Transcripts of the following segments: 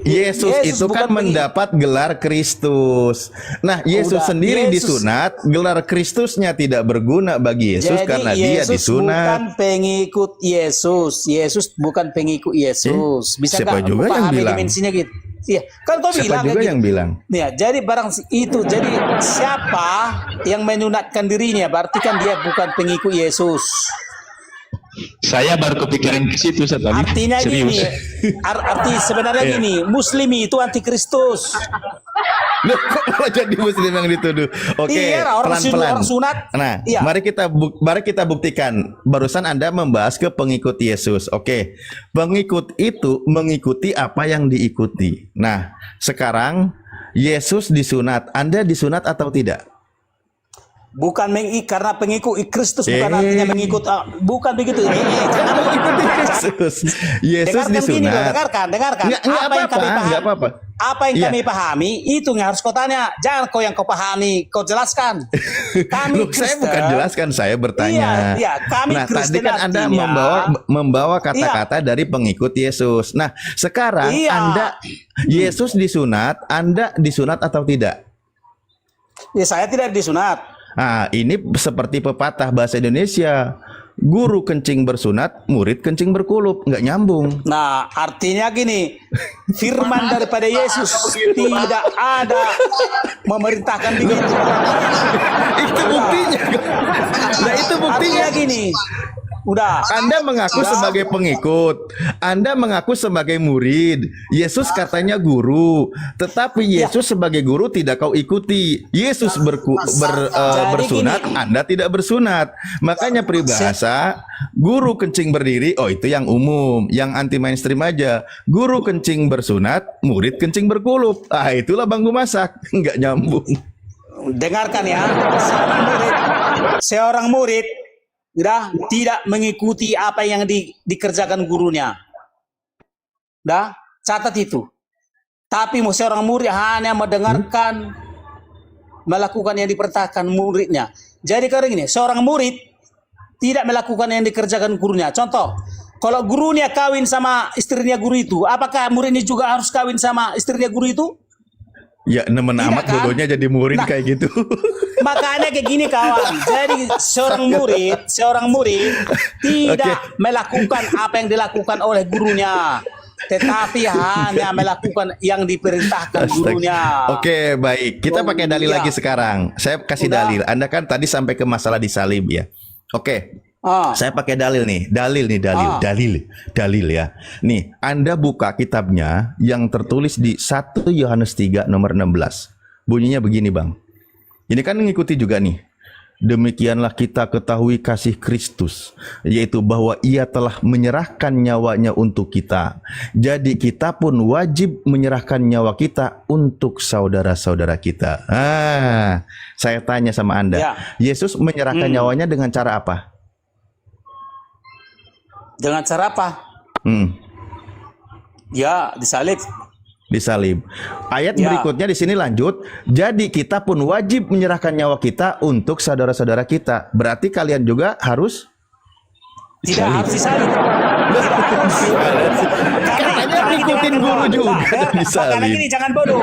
Yesus itu kan mendapat gelar Kristus. Nah, Yesus sendiri disunat, gelar Kristusnya tidak berguna bagi Yesus. Jadi, karena dia disunat. Bukan pengikut Yesus. Yesus bukan pengikut Yesus. Bisa siapa juga yang bilang? Dimensinya gitu. Iya, kan kau siapa bilang juga gitu. Yang bilang? Ya, jadi barang itu, jadi siapa yang menunatkan dirinya, berarti kan dia bukan pengikut Yesus. Saya baru kepikiran ke situ tadi. Artinya serius. gini, arti sebenarnya gini, Muslimi itu antikristus. Loh, kok malah jadi Muslim yang dituduh? Oke, pelan-pelan. Orang sunat. Nah, iya. mari kita buktikan. Barusan Anda membahas ke pengikut Yesus. Oke, pengikut itu mengikuti apa yang diikuti. Nah, sekarang Yesus disunat. Anda disunat atau tidak? Bukan karena pengikut Kristus, bukan artinya mengikut, bukan begitu. Jangan mengikuti Yesus. Yesus disunat. Dengarkan. Apa yang kami pahami itu yang harus kau tanya. Jangan kau yang kau pahami, kau jelaskan. Kami saya bukan jelaskan, saya bertanya. Iya, kami nah, Kristen tadi kan Anda membawa kata-kata dari pengikut Yesus. Nah, sekarang Anda Yesus disunat, Anda disunat atau tidak? Ya, saya tidak disunat. Nah, ini seperti pepatah bahasa Indonesia. Guru kencing bersunat, murid kencing berkulup. Nggak nyambung. Nah, artinya gini, firman daripada Yesus tidak ada memerintahkan begitu. Itu buktinya. Nah, itu buktinya. Artinya gini, udah. Anda mengaku sebagai pengikut, Anda mengaku sebagai murid. Yesus katanya guru, tetapi Yesus sebagai guru tidak kau ikuti. Yesus bersunat, Anda tidak bersunat. Makanya peribahasa guru kencing berdiri, oh itu yang umum, yang anti mainstream aja. Guru kencing bersunat, murid kencing berkulup. Ah, itulah bangku masak, nggak nyambung. Dengarkan ya, seorang murid tidak mengikuti apa yang dikerjakan gurunya. Catat itu. Tapi seorang murid hanya mendengarkan, melakukan yang diperintahkan muridnya. Jadi kalau ini, seorang murid tidak melakukan yang dikerjakan gurunya. Contoh, kalau gurunya kawin sama istrinya guru itu, apakah muridnya juga harus kawin sama istrinya guru itu? Ya, nemen amat kan? Bodohnya jadi murid kayak gitu. Makanya kayak gini kawan. Jadi seorang murid tidak melakukan apa yang dilakukan oleh gurunya, tetapi hanya melakukan yang diperintahkan gurunya. Oke, baik. Kita pakai dalil lagi sekarang. Saya kasih dalil. Anda kan tadi sampai ke masalah disalib ya. Oke. Saya pakai dalil nih. Dalil ya. Nih, Anda buka kitabnya yang tertulis di 1 Yohanes 3 nomor 16. Bunyinya begini, Bang. Ini kan mengikuti juga nih. Demikianlah kita ketahui kasih Kristus, yaitu bahwa Ia telah menyerahkan nyawanya untuk kita. Jadi kita pun wajib menyerahkan nyawa kita untuk saudara-saudara kita. Saya tanya sama Anda, Yesus menyerahkan nyawanya dengan cara apa? Dengan cara apa? Ya, disalib. Ayat berikutnya di sini lanjut. Jadi kita pun wajib menyerahkan nyawa kita untuk saudara-saudara kita. Berarti kalian juga harus harus disalib. Katanya ngikutin guru juga disalib. Makanya gini, jangan bodoh.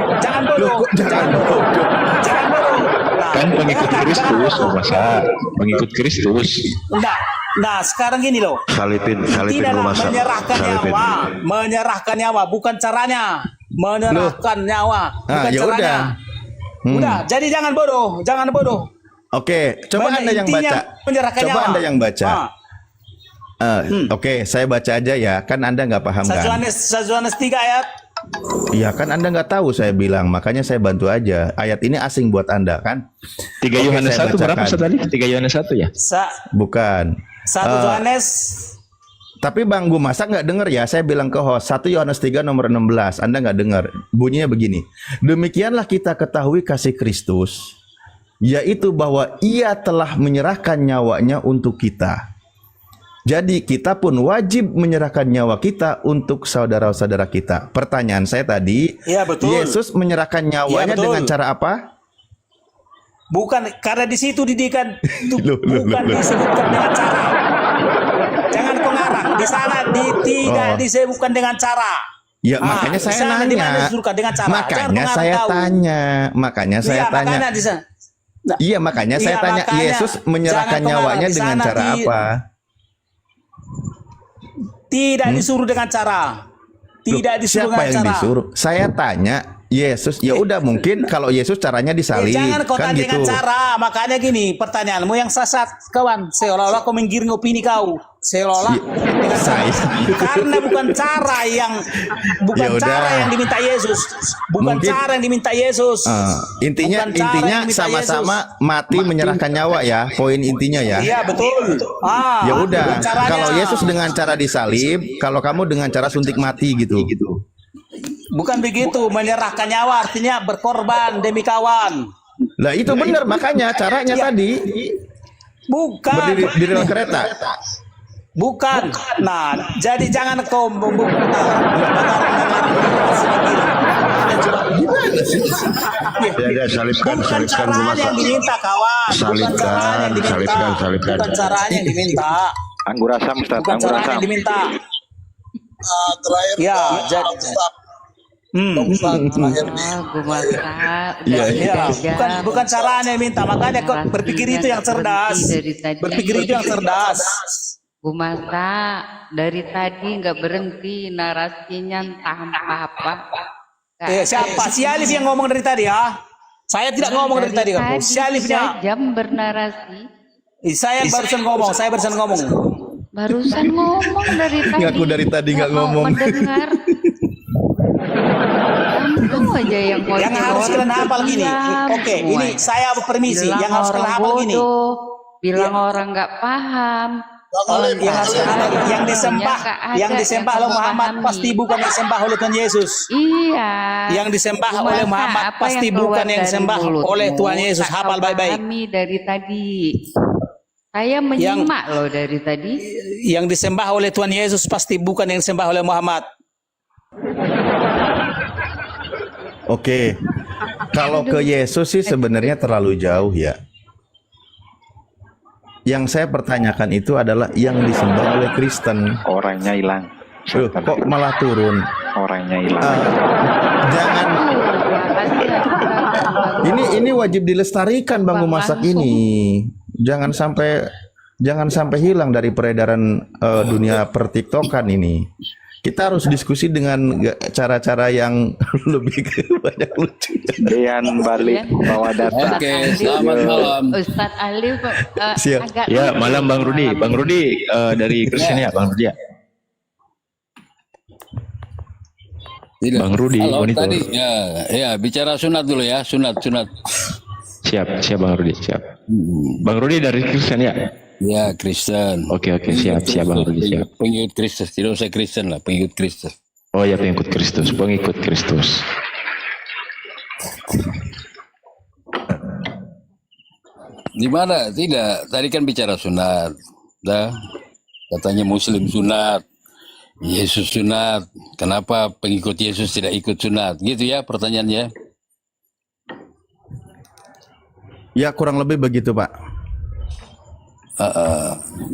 Kan pengikut Kristus, masa pengikut Kristus. Nah, sekarang gini loh. Salipin menyerahkan nyawa bukan caranya. Menyerahkan nyawa bukan caranya. Udah, jadi jangan bodoh. Oke, coba Anda yang baca. Anda yang baca. Oke, saya baca aja ya. Kan Anda nggak paham kan? 1 Yohanes 3 ayat. Iya kan Anda nggak tahu saya bilang, makanya saya bantu aja. Ayat ini asing buat Anda kan? 3 Yohanes 1 berapa tadi? 3 Yohanes 1 ya? Bukan. 1 Yohanes. Tapi Bang Gumasa nggak dengar ya, saya bilang ke host 1 Yohanes 3 nomor 16. Anda nggak dengar. Bunyinya begini. Demikianlah kita ketahui kasih Kristus, yaitu bahwa Ia telah menyerahkan nyawanya untuk kita. Jadi kita pun wajib menyerahkan nyawa kita untuk saudara-saudara kita. Pertanyaan saya tadi, Yesus menyerahkan nyawanya dengan cara apa? Bukan, karena di situ didikan bukan disebutkan dengan cara. Jangan pengarang. Di sana tidak disebutkan dengan cara. Ya makanya di saya sana di mana nanya. disurkan dengan cara. Jangan Makanya pengarang saya tahu. tanya. Makanya saya Iya, tanya. makanya di sana. Nah, Iya makanya saya iya, tanya. makanya Yesus menyerahkan jangan pengarang. nyawanya Di dengan sana cara apa? Tidak disuruh dengan cara. Tidak disuruh Siapa dengan yang cara. disuruh? Saya tanya Yesus. Ya udah mungkin kalau Yesus caranya disalib Jangan kau kan tanya gitu. dengan cara. Makanya gini, pertanyaanmu yang sesat, kawan. Seolah-olah kau menggiring opini kau. Seolah-olah dengan Saya. karena bukan cara yang Ya udah. cara yang diminta Yesus. Bukan Mungkin- cara yang diminta Yesus. Intinya Bukan cara intinya yang diminta sama-sama Yesus. mati menyerahkan nyawa ya. Poin intinya ya. Iya, betul. Ya udah. bukan caranya. Kalau Yesus dengan cara disalib, kalau kamu dengan cara suntik mati gitu. Bukan begitu, menyerahkan nyawa artinya berkorban demi kawan. Lah itu benar makanya caranya Ya. tadi Bukan. berdiri di rel kereta. Bukan. Nah, jadi jangan kau Ya, salibkan, bukan salibkan caranya rumah yang diminta kawan. Bukan Salibkan, caranya yang diminta. salibkan, salibkan. Bukan caranya yang diminta. Anggur asam Ustaz, Bukan anggur caranya asam. yang diminta. Terakhir Ya, jadi terakhir Iya, bukan caranya yang minta. Makanya kau berpikir itu yang cerdas. Berpikir itu yang cerdas. Bu Masa dari tadi nggak berhenti narasinya entah apa. Siapa? Si Alif yang ngomong dari tadi ya? Saya tidak ngomong dari tadi kan. Si Alifnya. jam bernarasi. Saya barusan ngomong. Barusan ngomong dari tadi. Ngaku dari tadi nggak mau ngomong. mendengar. Kamu aja yang mau Yang harus kalian hafal gini. Oke, ini saya permisi. Yang harus kalian hafal gini. Bilang orang nggak paham. Yang disembah oleh Muhammad pasti bukan yang disembah oleh Tuhan Yesus. Iya. Yang disembah Bu oleh Masa, Muhammad apa pasti yang keluar bukan yang dari disembah mulutmu? oleh Tuhan Yesus. Tak Hafal kau baik-baik. pahami dari tadi. Saya menyimak loh dari tadi. Yang disembah oleh Tuhan Yesus pasti bukan yang disembah oleh Muhammad. Oke. Kalau ke Yesus sih sebenarnya terlalu jauh ya. Yang saya pertanyakan itu adalah yang disembah oleh Kristen. Orangnya hilang. Loh, kok malah turun? Orangnya hilang. Jangan. Ini wajib dilestarikan Bang Masak ini. Jangan sampai hilang dari peredaran dunia pertiktokan ini. Kita harus diskusi dengan cara-cara yang lebih banyak lucu. Dean balik bawa data. Oke, selamat malam. Ustadz Alif Siap. agak Ya, malam Bang Rudi. Bang Rudi dari Kristen ya, Bang Rudi ya. Tidak. Bang Rudi, Kalau monitor. tadi ya bicara sunat dulu ya, sunat. Siap Bang Rudi, siap. Bang Rudi dari Kristen ya. Ya, Kristen. Oke, siap Bang Rudi, siap. Pengikut Kristus, tidak usah Kristen lah, pengikut Kristus. Oh ya, pengikut Kristus. Di mana? Tidak. Tadi kan bicara sunat. Dah. Katanya Muslim sunat. Yesus sunat. Kenapa pengikut Yesus tidak ikut sunat? Gitu ya pertanyaannya. Ya kurang lebih begitu Pak.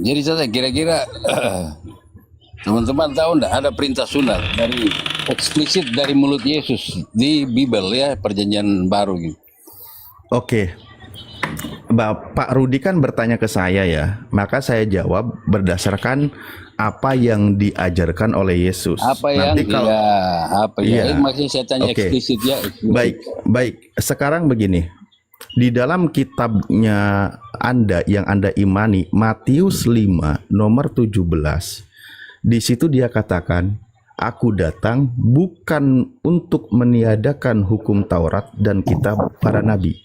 Jadi saya kira-kira teman-teman tahu enggak ada perintah sunat dari eksplisit dari mulut Yesus di Bible ya, perjanjian baru gitu. Oke. Pak Rudi kan bertanya ke saya ya, maka saya jawab berdasarkan apa yang diajarkan oleh Yesus. Apa yang Iya. maksudnya saya tanya Oke. eksplisit ya. Baik. Sekarang begini. Di dalam kitabnya Anda yang Anda imani, Matius 5 nomor 17. Di situ dia katakan, "Aku datang bukan untuk meniadakan hukum Taurat dan kitab para nabi.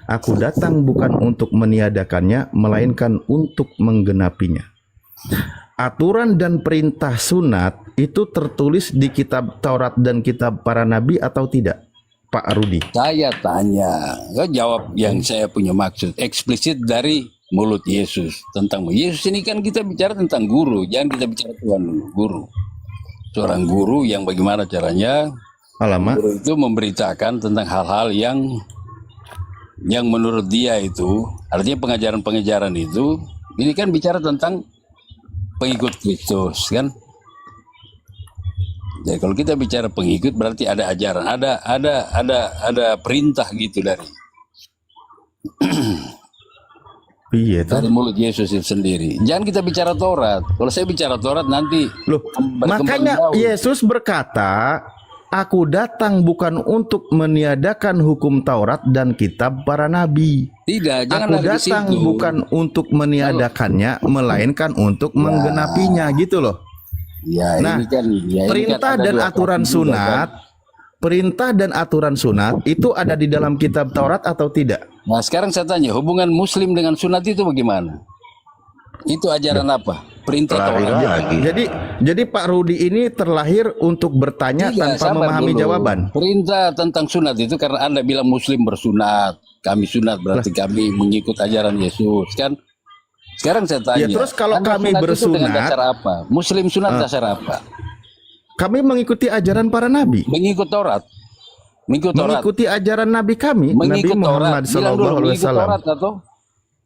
Aku datang bukan untuk meniadakannya, melainkan untuk menggenapinya." Aturan dan perintah sunat itu tertulis di kitab Taurat dan kitab para nabi atau tidak, Pak Rudi? Saya tanya, kau jawab yang saya punya maksud. Eksplisit dari mulut Yesus. Tentang Yesus ini kan kita bicara tentang guru. Jangan kita bicara Tuhan guru. Seorang guru yang bagaimana caranya Alamak. guru itu memberitakan tentang hal-hal yang menurut dia itu, artinya pengajaran-pengajaran itu, ini kan bicara tentang pengikut Kristus kan. Jadi kalau kita bicara pengikut berarti ada ajaran, ada perintah gitu dari Iya, dari mulut Yesus itu sendiri. Jangan kita bicara Taurat. Kalau saya bicara Taurat nanti loh, makanya jauh. Yesus berkata, aku datang bukan untuk meniadakan hukum Taurat dan kitab para nabi. Tidak, jangan Aku lari ke datang situ. bukan untuk meniadakannya, melainkan untuk menggenapinya, gitu loh. Ya, Nah, ini kan, ya, ini perintah kan ada dan dua aturan kaki juga, sunat, perintah dan aturan sunat itu ada di dalam kitab Taurat atau tidak? Nah, sekarang saya tanya, hubungan Muslim dengan sunat itu bagaimana? Itu ajaran apa? Perintah Lari Taurat. lagi. Jadi Pak Rudi ini terlahir untuk bertanya Tidak, tanpa sabar memahami dulu. jawaban. Perintah tentang sunat itu karena Anda bilang Muslim bersunat, kami sunat berarti kami mengikut ajaran Yesus kan? Sekarang saya tanya. Ya, terus kalau Anda kami sunat itu dengan bersunat, dasar apa? Muslim sunat dasar apa? Kami mengikuti ajaran para nabi, Mengikut Taurat. Mengikut Taurat. mengikuti ajaran nabi kami, Mengikut Nabi Muhammad Taurat. Bilang dulu, SAW. mengikut Taurat atau?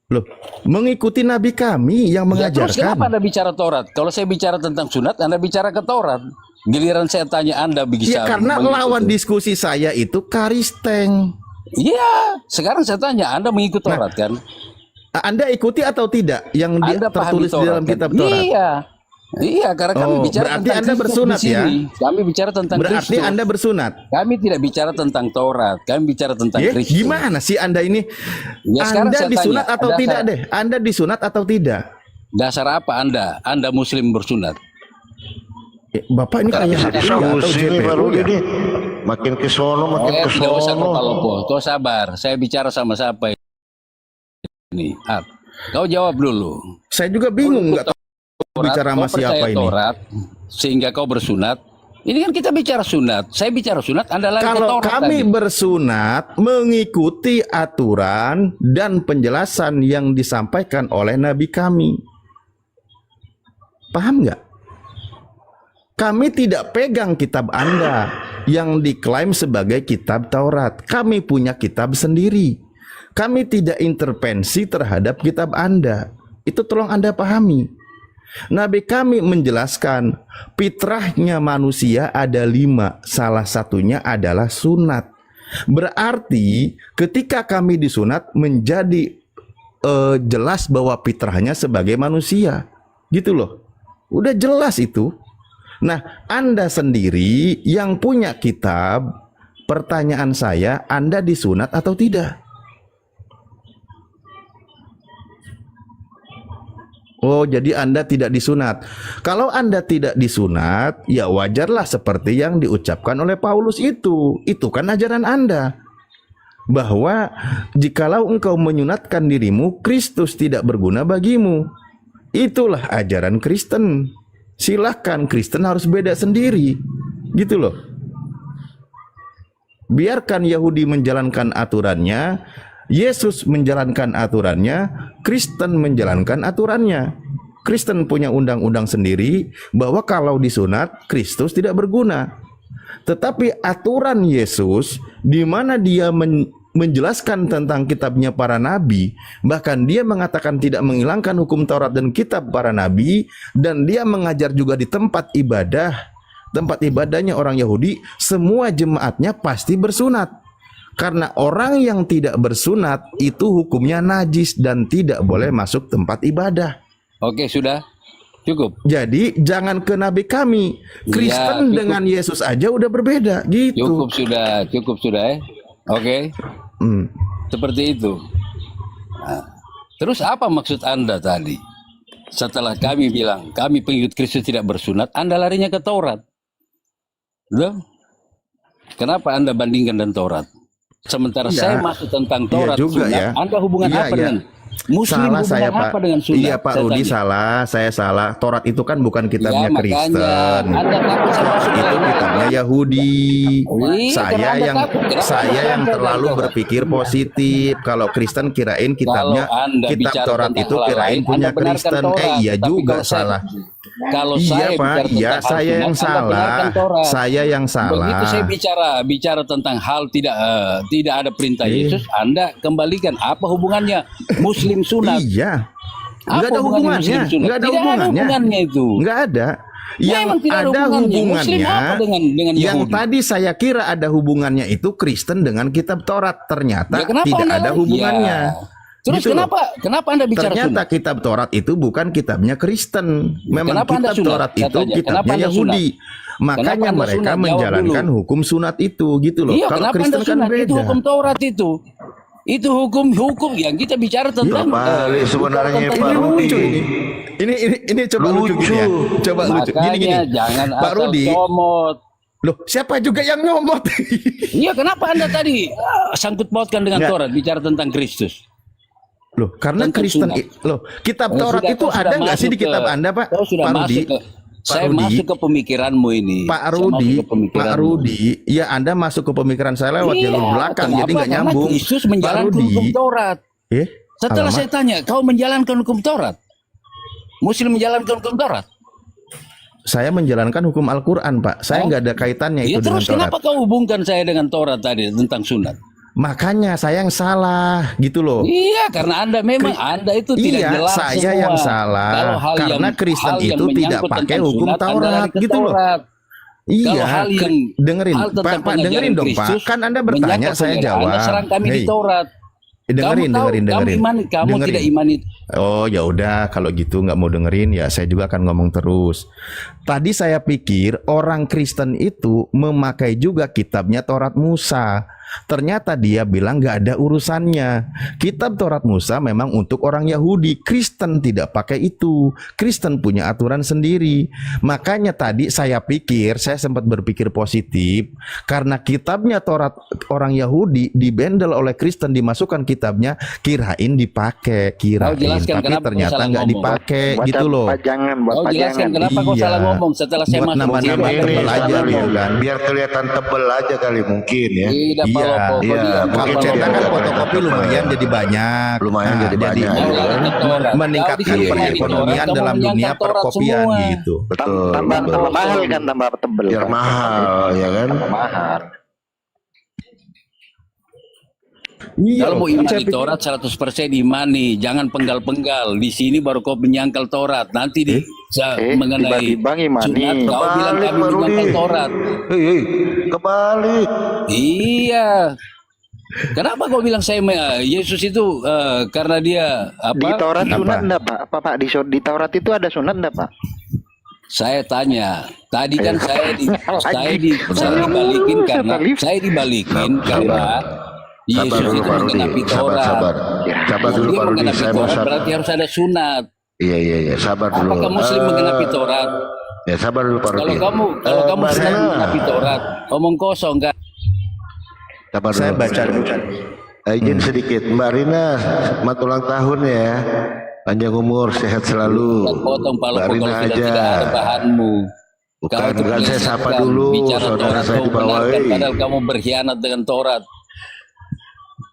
Loh, mengikuti nabi kami yang Ya, terus kenapa mengajarkan. Anda bicara Taurat? Kalau saya bicara tentang sunat, Anda bicara ke Taurat. Giliran saya tanya Anda bisa. Ya karena mengikuti. lawan diskusi saya itu Karisteng. Iya, sekarang saya tanya Anda mengikut Taurat kan? Anda ikuti atau tidak yang Anda pahami tertulis di dalam kan? kitab Taurat? Iya. Iya, karena kami Oh, bicara berarti tentang Anda Kristus bersunat di sini. ya? Kami bicara tentang Berarti Kristus. Anda bersunat. Kami tidak bicara tentang Taurat, kami bicara tentang Kristus. Gimana sih Anda ini? Ya, sekarang Anda saya disunat tanya, atau dasar- tidak deh? Anda disunat atau tidak? Dasar apa Anda? Anda Muslim bersunat. Bapak ini kayak HPI atau Diskusi nih JPU baru ya? ini. Makin ke sono, makin ke Tidak usah sono. kau sabar. Saya bicara sama siapa ini? Kau jawab dulu. Saya juga bingung nggak tahu bicara sama Kau percaya siapa ini. Taurat, sehingga kau bersunat. Ini kan kita bicara sunat. Saya bicara sunat, Anda lari ke Kalau Taurat kami tadi. bersunat mengikuti aturan dan penjelasan yang disampaikan oleh Nabi kami. Paham nggak? Kami tidak pegang kitab Anda yang diklaim sebagai kitab Taurat. Kami punya kitab sendiri. Kami tidak intervensi terhadap kitab Anda. Itu tolong Anda pahami. Nabi kami menjelaskan fitrahnya manusia ada 5. Salah satunya adalah sunat. Berarti ketika kami disunat menjadi jelas bahwa fitrahnya sebagai manusia. Gitu loh. Udah jelas itu. Nah, Anda sendiri yang punya kitab, pertanyaan saya, Anda disunat atau tidak? Oh, jadi Anda tidak disunat. Kalau Anda tidak disunat, ya wajarlah seperti yang diucapkan oleh Paulus itu. Itu kan ajaran Anda. Bahwa jikalau engkau menyunatkan dirimu, Kristus tidak berguna bagimu. Itulah ajaran Kristen. Silahkan, Kristen harus beda sendiri. Gitu loh. Biarkan Yahudi menjalankan aturannya, Yesus menjalankan aturannya, Kristen menjalankan aturannya. Kristen punya undang-undang sendiri bahwa kalau disunat, Kristus tidak berguna. Tetapi aturan Yesus, di mana dia menjelaskan tentang kitabnya para nabi, bahkan dia mengatakan tidak menghilangkan hukum Taurat dan kitab para nabi, dan dia mengajar juga di tempat ibadahnya orang Yahudi, semua jemaatnya pasti bersunat. Karena orang yang tidak bersunat itu hukumnya najis dan tidak boleh masuk tempat ibadah. Oke, sudah cukup. Jadi jangan ke nabi kami. Kristen cukup. dengan Yesus aja udah berbeda gitu. Cukup sudah. Oke. Seperti itu. Nah, terus apa maksud Anda tadi? Setelah kami bilang kami pengikut Kristus tidak bersunat, Anda larinya ke Taurat. Loh? Kenapa Anda bandingkan dengan Taurat? Sementara Iya. saya masuk tentang Taurat juga sunat, ya. Anda hubungan Iya, apa iya. dengan Muslim? Salah hubungan saya, Pak. apa dengan sunat? Iya, Pak Saya Rudi tanya. salah, saya salah. Taurat itu kan bukan kitabnya makanya. Kristen. Anda takut saya masuk Itu dalam kitabnya Yahudi. Iya, Saya karena Anda yang takut. Kenapa saya Anda yang takut? terlalu berpikir positif. Kalau Kristen kirain kitabnya Kalau Anda kitab bicara Taurat tentang itu hal kirain lain, punya Anda benarkan Kristen. Taurat. Iya Tapi juga kalau saya- salah. Kalau Iya, saya Pak. bicara Iya, tentang saya hal yang sunat, Anda benarkan salah. Taurat. Saya yang Begitu saya salah. bicara tentang hal tidak ada perintah Iya. Yesus, Anda kembalikan apa hubungannya Muslim sunat? Iya. Apa Enggak ada hubungannya hubungannya. Muslim sunat? Enggak ada Tidak ada hubungannya. hubungannya itu. Enggak ada. Memang tidak ada Muslim hubungannya apa dengan yang Yahudi? tadi saya kira ada hubungannya itu Kristen dengan kitab Taurat, ternyata Ya, kenapa tidak Anda ada lagi? hubungannya. Ya. Terus Gitu loh. kenapa Anda bicara Ternyata sunat? kitab Taurat itu bukan kitabnya Kristen. Memang Kenapa Anda kitab sunat? Taurat itu Katanya. Kenapa kitabnya Anda Yahudi. Makanya Kenapa Anda mereka sunat? Jawab menjalankan dulu. hukum sunat itu gitu loh. Iya, Kalau kenapa Kristen Anda kan sunat? Itu beda. hukum Taurat itu. Itu hukum yang kita bicara tentang Balik sebenarnya tentang Pak Ini Rudi. lucu ini. Ini coba lucu gini ya. Coba lucu. Gini. Makanya jangan Pak asal Rudi. comot. Loh, siapa juga yang nyomot? Iya, kenapa Anda tadi sangkut pautkan dengan Nggak. Taurat bicara tentang Kristus? Loh, karena Tentang Kristen sunat. loh, kitab Kau Taurat sudah- itu kau sudah ada nggak sih di masuk kitab ke- Anda, Pak? Kau sudah Pak Rudi? masuk ke Pak saya Rudi. masuk ke pemikiranmu ini. Pak Saya Rudi, masuk ke Pak pemikiranmu. Rudi, ya Anda masuk ke pemikiran saya lewat Iya, jalur belakang, kenapa? jadi nggak Karena nyambung. Kristus Pak menjalankan Rudi, hukum Taurat. Setelah alamak. saya tanya, kau menjalankan hukum Taurat? Muslim menjalankan hukum Taurat? Saya menjalankan hukum Al-Quran, Pak. Saya nggak ada kaitannya Ya itu dengan terus Taurat. kenapa kau hubungkan saya dengan Taurat tadi tentang sunat? Makanya saya yang salah, gitu loh. Iya, karena Anda memang Anda itu tidak Iya, jelas saya semua. yang salah. Kalau hal Karena Kristen hal yang itu tidak menyangkut pakai tentang hukum sunat, Anda Taurat, lari ke gitu loh. Taurat. Iya, Kalau hal yang dengerin, hal tentang Pak, pengajaran dengerin dong, Pak. Kristus, Kan Anda bertanya, menyangkut saya pengajaran, jawab. Anda serang kami di Hei, Taurat. dengerin. Kamu tidak imani. Oh ya udah, kalau gitu nggak mau dengerin ya saya juga akan ngomong terus. Tadi saya pikir orang Kristen itu memakai juga kitabnya Taurat Musa. Ternyata dia bilang nggak ada urusannya. Kitab Taurat Musa memang untuk orang Yahudi. Kristen tidak pakai itu. Kristen punya aturan sendiri. Makanya tadi saya pikir, saya sempat berpikir positif karena kitabnya Taurat orang Yahudi dibendel oleh Kristen, dimasukkan kitabnya, kirain dipakai, Kau jelaskan tapi kenapa kau ternyata salah nggak ngomong. dipakai gitu loh. Kau jelaskan kenapa kau Iya. salah ngomong setelah saya Buat masuk. nambah-nambah Tidak, tebel aja kali, gitu kan. biar kelihatan tebel aja kali mungkin ya. Tidak, Iya, Pak. iya. Kalau Mungkin cetak kan dia- fotokopi lumayan jadi banyak. Lumayan jadi banyak, Kau iya. lari ke Taurat. Meningkatkan Kau di sini perekonomian Taurat, dalam kamu dunia menyangkal Taurat perkopian semua. gitu. Betul. tambah betul. mahal kan, tambah tebel Biar kan? mahal ya kan. Mahal. Kalau mau imani saya pikir- Taurat 100% imani, jangan penggal-penggal. Di sini baru kau menyangkal Taurat. Nanti mengenai tiba-tiba ngimani. sunat, kau bilang Kebalik, kami Pak Rudi. menyangkal Taurat. Hei, kebalik. Iya. Kenapa kau bilang Yesus itu karena dia Di apa? Taurat Apa? sunat enggak, Pak? Apa Pak di Taurat itu ada sunat enggak, Pak? Saya tanya, tadi kan saya dibalikin karena Sabar Yesus dulu itu Pak Rudi. menggenapi Taurat. Sabar. Sabar dulu Dia Pak Rudi. menggenapi Saya mau Taurat sabar. berarti harus ada sunat. Iya. Sabar dulu. Apakah Muslim menggenapi Taurat? Ya sabar dulu Pak Kalau Rudi. kamu Mbak sedang Rina, menggenapi Taurat, omong kosong kan? sabar dulu. Saya baca Izin sedikit, Mbak Rina, selamat ulang tahun ya. Panjang umur, sehat selalu. Potong pala Mbak Rina kalau sudah aja. tidak ada bahanmu. Bukan, Kau bukan saya sapa menyesatkan, dulu, bicara saudara Taurat, saya kau di bawah. benarkan, padahal kamu berkhianat dengan Taurat.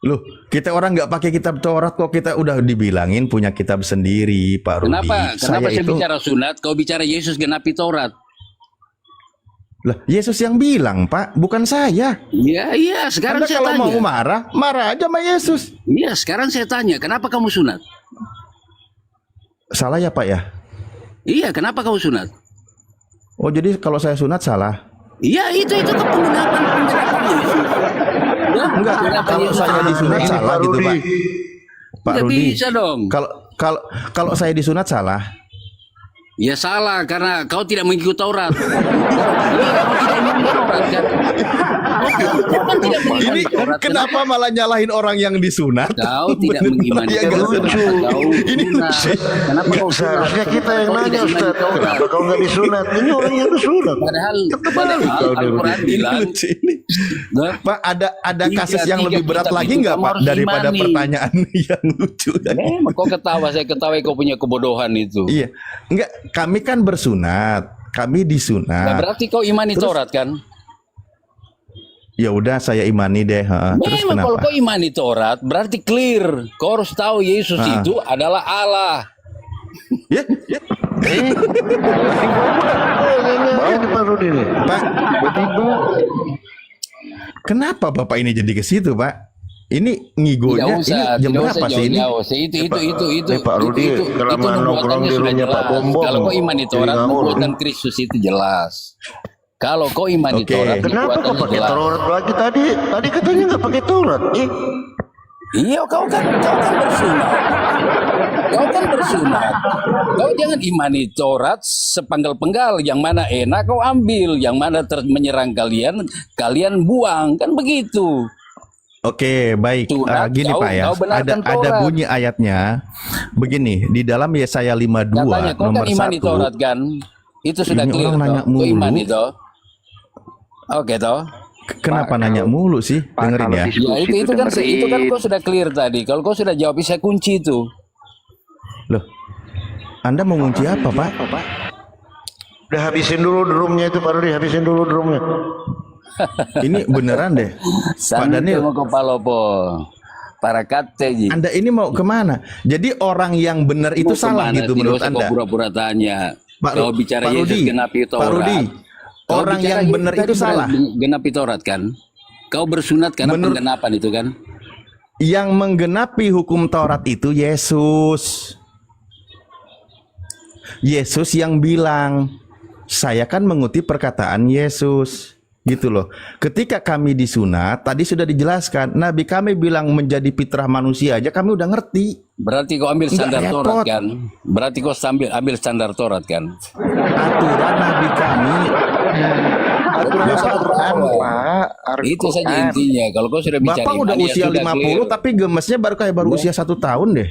Loh, kita orang nggak pakai kitab Taurat kok, kita udah dibilangin punya kitab sendiri, Pak Rudi. Kenapa saya itu bicara sunat, kau bicara Yesus genapi Taurat? lah Yesus yang bilang, Pak, bukan saya. Iya, sekarang Anda saya kalau tanya. mau marah aja sama Yesus. Iya, sekarang saya tanya, kenapa kamu sunat? Salah ya, Pak ya? Iya, kenapa kamu sunat? Oh, jadi kalau saya sunat salah? Iya, itu kepengharapan Yesus. Ya, Enggak, kenapa kalau Yesus saya sunat? disunat Ini salah Pak gitu, Rudi. Pak. Pak Nggak Rudi. bisa dong. Kalau saya disunat salah. Ya salah karena kau tidak mengikuti Taurat. Iya, kau tidak mengikuti Taurat kan? Kau kan tidak Ini mengimani Taurat. kenapa malah nyalahin orang yang disunat? Kau tidak mengimani Ya, nggak Taurat. lucu. Kau Ini sunat. lucu. Kenapa kau sunat? Seharusnya kita yang Kau nanya tidak imani Ustaz, Taurat. kenapa kau nggak disunat? Ini orang yang disunat. Padahal kau Al-Quran Ini bilang, lucu ini. nah, Pak, ada kasus yang tiga lebih berat kitab lagi itu nggak, kamu Pak, harus daripada imani. pertanyaan yang lucu tadi? memang kau ketawa, saya ketawa kau punya kebodohan itu. Iya, enggak, kami kan bersunat, kami Nah, disunat. berarti kau imani Taurat kan? Ya udah, saya imani deh. Terus Memang kalau kenapa? kau imani Taurat, berarti clear. Kau harus tahu Yesus itu adalah Allah. Ya, Ini Pak Rudi nih. Pak, kenapa Bapak ini jadi ke situ, Pak? Ini Tidak ngigonya usah, ini jam tidak usah berapa sih ini? jauh-jauh. Itu Pak Rudi, kelamaan nongkrong di sudah rumahnya Pak jelas. Bombong. Kalau kau iman di Taurat, Jadi ngawur. nubuatan Kristus itu jelas. Kalau kau iman di Oke. Taurat, Kenapa kau nubuatannya pakai jelas. Taurat lagi tadi? Tadi katanya nggak pakai Taurat. Iya, kau kan bersunat. Kau kan bersunat. Kau jangan imani Taurat sepenggal-penggal. Yang mana enak kau ambil, yang mana menyerang kalian buang, kan begitu. Oke, baik. Sunat, Gini kau- Pak ya, kau benarkan ada Taurat. bunyi ayatnya. Begini, di dalam Yesaya 52 Katanya kau kan nomor iman di 1. Taurat kan? Itu sudah Ini clear orang nanya toh. Kau iman mulu. itu. Oke toh. Kenapa Pak, nanya mulu sih? Pak, Dengerin kalau ya. diskusi Ya itu kan dengerin. itu kan kau sudah clear tadi. Kalau kau sudah jawab saya kunci itu. Loh. Anda mau ngunci apa, Pak? Udah habisin dulu drumnya itu Pak Rudi, habisin dulu drumnya. Ini beneran deh. Pak Santai Daniel, mau kepala po. Para kate ji. Anda ini mau kemana? Jadi orang yang benar itu Mau salah kemana? gitu Tidak menurut usah Anda? Kau pura-pura tanya. Kau bicara Pak Yesus Rudi, genapi Pak Taurat. Rudi, Kau orang bicara yang Yesus benar tadi itu salah. Genapi Taurat kan? Kau bersunat karena Menurut- penggenapan itu kan? Yang menggenapi hukum Taurat itu Yesus. Yesus yang bilang, saya kan mengutip perkataan Yesus. Gitu loh. Ketika kami disunat, tadi sudah dijelaskan, Nabi kami bilang menjadi fitrah manusia aja kami udah ngerti. Berarti kau ambil Nggak standar repot. Taurat kan? Berarti kau ambil standar Taurat kan? Aturan Nabi kami. Aturan Bapak- Al-Quran, Pak. Itu saja Al-Quran. intinya. Kalau kau sudah bicara Bapak udah iman, ya usia sudah 50 clear. tapi gemesnya baru usia 1 tahun deh.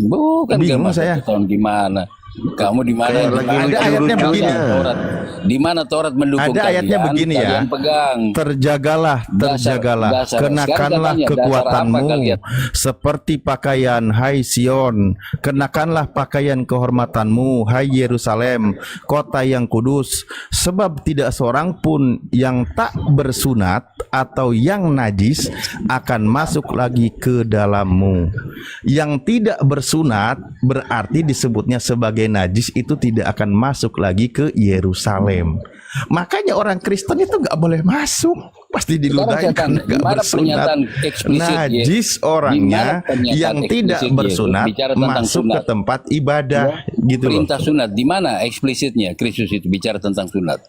Bukan Bingung gemas saya. 1 tahun gimana? Kamu di mana? Kayak Di lagi mana Ada ayatnya Taurat? begini. Di mana Taurat mendukung Ada kalian? ayatnya begini ya. Kalian pegang. Terjagalah, terjagalah, dasar. kenakanlah Sekarang katanya, kekuatanmu dasar apa kalian? seperti pakaian, hai Sion, kenakanlah pakaian kehormatanmu, hai Yerusalem, kota yang kudus, sebab tidak seorang pun yang tak bersunat atau yang najis akan masuk lagi ke dalammu. Yang tidak bersunat berarti disebutnya sebagai najis itu tidak akan masuk lagi ke Yerusalem. Makanya orang Kristen itu nggak boleh masuk, pasti diludahi Sekarang karena di nggak mana bersunat. pernyataan eksplisit, Najis Di orangnya mana pernyataan yang tidak eksplisit, bersunat bicara tentang masuk ke sunat. tempat ibadah, gitu loh. Perintah sunat di mana eksplisitnya Kristus itu bicara tentang sunat?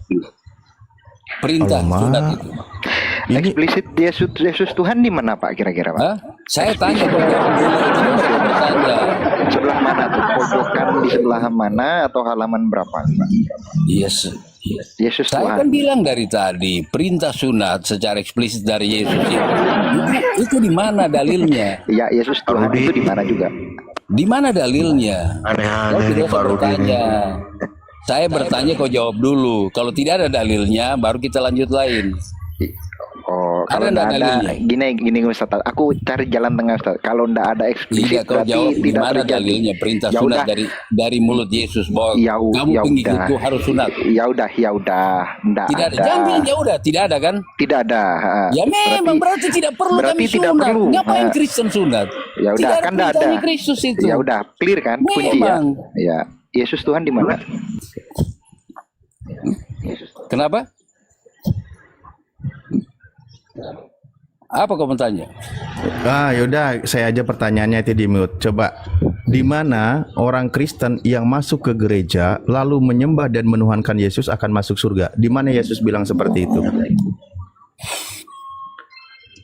Perintah Alamak. sunat itu. Ini Eksplisit Yesus Tuhan di mana Pak kira-kira Pak? Hah? Saya tanya kok jawab dulu. Tidak usah bertanya. Sebelah mana tuh? Pojokan di sebelah mana atau halaman berapa Pak? Yes. Yesus Saya Tuhan. kan bilang dari tadi perintah sunat secara eksplisit dari Yesus itu di mana dalilnya? Ya Yesus Tuhan Rudi. itu di mana juga? Di mana dalilnya? Kau Aneh-aneh tidak nih Pak usah Rudi ini. bertanya. Saya bertanya kau jawab dulu. Kalau tidak ada dalilnya baru kita lanjut lain. Oh, kalau Ada nggak nggak ada dalilnya? gini Ustaz. Aku cari jalan tengah Ustaz. Kalau nggak ada eksplisit Tidak kau berarti jawab di tidak mana terjadi. dalilnya perintah Ya sunat udah. dari mulut Yesus bahwa Ya kamu ya pengikutku udah. harus sunat. Ya udah, nggak Tidak ada. ada. Jangan bilang ya udah, tidak ada kan? Tidak ada. Ya memang berarti tidak perlu berarti kami tidak sunat. perlu. Ngapain Ha. Kristen sunat? Ya udah, Tidak kan nggak ada. perintahnya Kristus itu. Ya udah, clear kan kunci ya. Memang. Ya, Yesus Tuhan di mana? Kenapa? Apa komentarnya? yaudah saya aja pertanyaannya itu di mute. Coba di mana orang Kristen yang masuk ke gereja lalu menyembah dan menuhankan Yesus akan masuk surga? Di mana Yesus bilang seperti itu?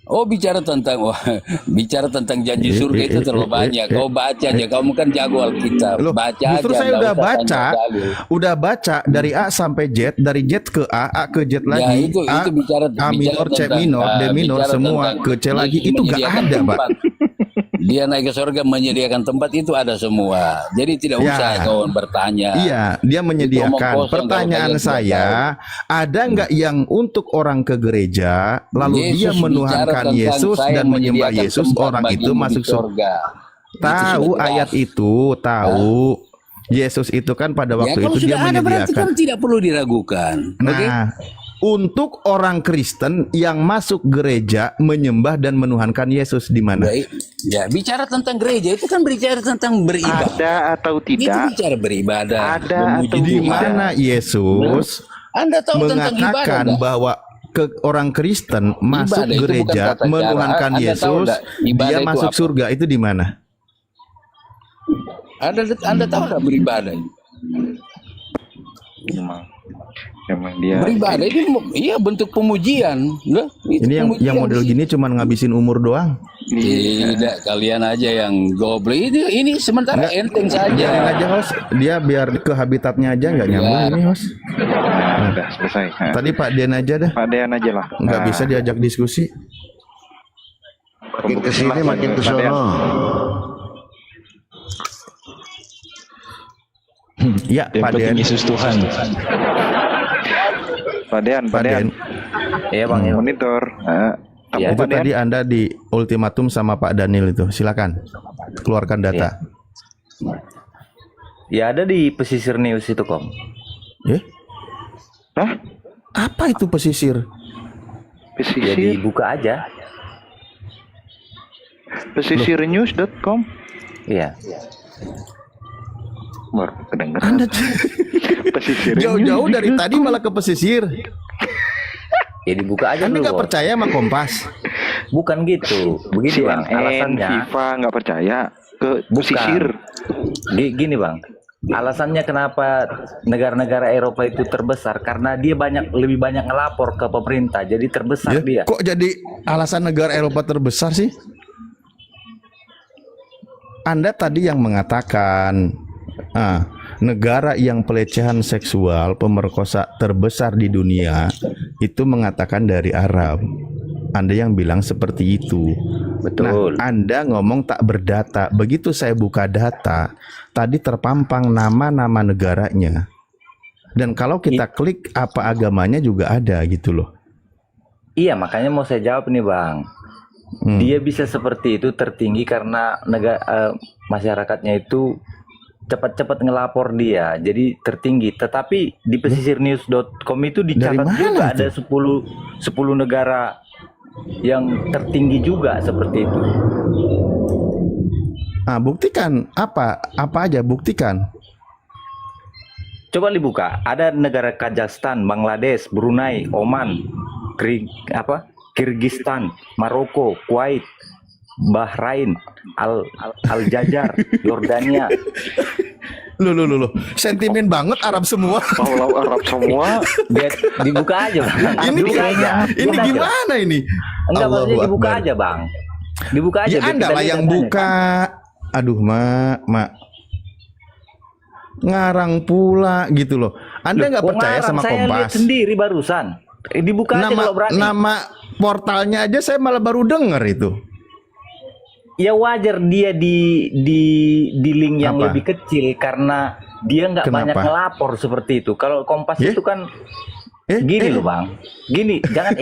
Oh bicara tentang janji surga itu terlalu banyak. Kau baca aja, kamu kan jago Alkitab. Loh, Baca justru aja. saya nggak udah usah baca dari A sampai Z, dari Z ke A ke Z lagi, itu A bicara minor, C minor, D minor, bicara semua tentang ke C lagi Yesus itu nggak menyediakan ada, Pak. tempat. Dia naik ke surga menyediakan tempat itu ada semua. Jadi tidak Ya. usah kau bertanya. Iya, dia Omong menyediakan. kosong, Pertanyaan kalau kalian saya, ada nggak yang untuk orang ke gereja lalu Yesus dia bicara menuhankan tentang Yesus saya dan menyembah menyediakan Yesus, tempat orang itu bagimu di masuk surga? surga. Tahu sudah ayat jelas. itu, tahu. Yesus itu kan pada waktu kalau itu dia sudah ada berarti menyediakan. kan tidak perlu diragukan. Oke? Nah, untuk orang Kristen yang masuk gereja menyembah dan menuhankan Yesus di mana? Baik. Ya, bicara tentang gereja itu kan bicara tentang beribadah. Ada atau Itu tidak? bicara beribadah. Ada memuji atau Di Tuhan. mana Yesus Anda tahu tentang ibadah mengatakan nggak? bahwa orang Kristen masuk Ibadah itu bukan gereja tata cara. menuhankan Anda tahu Yesus, nggak ibadah dia itu masuk apa? surga, itu di mana? Anda tahu nggak beribadah? Emang dia Beribadah itu iya bentuk pemujian, enggak? Itu Ini yang pemujian model sih. gini cuman ngabisin umur doang. Tidak, kalian aja yang goblok. Ini sementara enteng Biarin saja. aja host, dia biar ke habitatnya aja nggak nyambung ini host. udah selesai. Nah, Tadi Pak Dian aja dah, Pak Dean aja lah. nggak Nah, bisa diajak diskusi. Makin kesini makin ke Pak Dean. sono. Ya Yang Pak penting Dian. Yesus Tuhan. Pak Dean, Pak Dian. Iya bang, ya. Monitor. Nah, kamu Iya. Itu Pak Dean. tadi Anda di ultimatum sama Pak Daniel itu. Silakan keluarkan data. Ya ada di pesisir news itu kok. Eh? Hah? Apa itu pesisir? Ya Pesisir, dibuka aja. pesisirnews.com. Iya. Baru kedengeran. Anda Pesisir jauh-jauh dari tadi malah ke pesisir. Ya dibuka aja Anda dulu. nggak Bang. percaya sama Kompas? Bukan gitu. Begini bang, CNN, alasannya. FIFA nggak percaya ke pesisir. Gini bang, alasannya kenapa negara-negara Eropa itu terbesar karena dia lebih banyak ngelapor ke pemerintah, jadi terbesar Ya, dia. kok jadi alasan negara Eropa terbesar sih? Anda tadi yang mengatakan negara yang pelecehan seksual, pemerkosa terbesar di dunia itu mengatakan dari Arab. Anda yang bilang seperti itu. Betul. Nah, Anda ngomong tak berdata. Begitu saya buka data, tadi terpampang nama-nama negaranya. Dan kalau kita klik apa agamanya juga ada gitu loh. Iya, makanya mau saya jawab nih bang. Dia bisa seperti itu tertinggi karena masyarakatnya itu cepat-cepat ngelapor dia, jadi tertinggi. Tetapi di pesisirnews.com itu dicatat mana juga itu? ada 10 negara yang tertinggi juga seperti itu. Buktikan apa aja, buktikan. Coba dibuka, ada negara Kazakhstan, Bangladesh, Brunei, Oman, Kirgistan, Maroko, Kuwait, Bahrain, Aljazair, Yordania. Loh. Sentimen banget Arab semua. Kalau Arab semua, Dibuka aja bang. Ini Dibuka aja. ini Dibuka aja. gimana ini? Enggak, Allahu maksudnya dibuka Akbar. aja bang. Dibuka aja. Ya biar Anda kita lah lihat yang datanya, buka. Aduh, Mak. Ngarang pula gitu loh. Anda nggak Kok percaya ngarang? sama Saya lihat Kompas? sendiri barusan. Dibuka aja kalau berani. Nama portalnya aja saya malah baru denger itu. Ya wajar dia di link yang Apa? lebih kecil karena dia nggak Kenapa? banyak ngelapor seperti itu. Kalau Kompas Ya? itu kan gini loh bang. Gini, jangan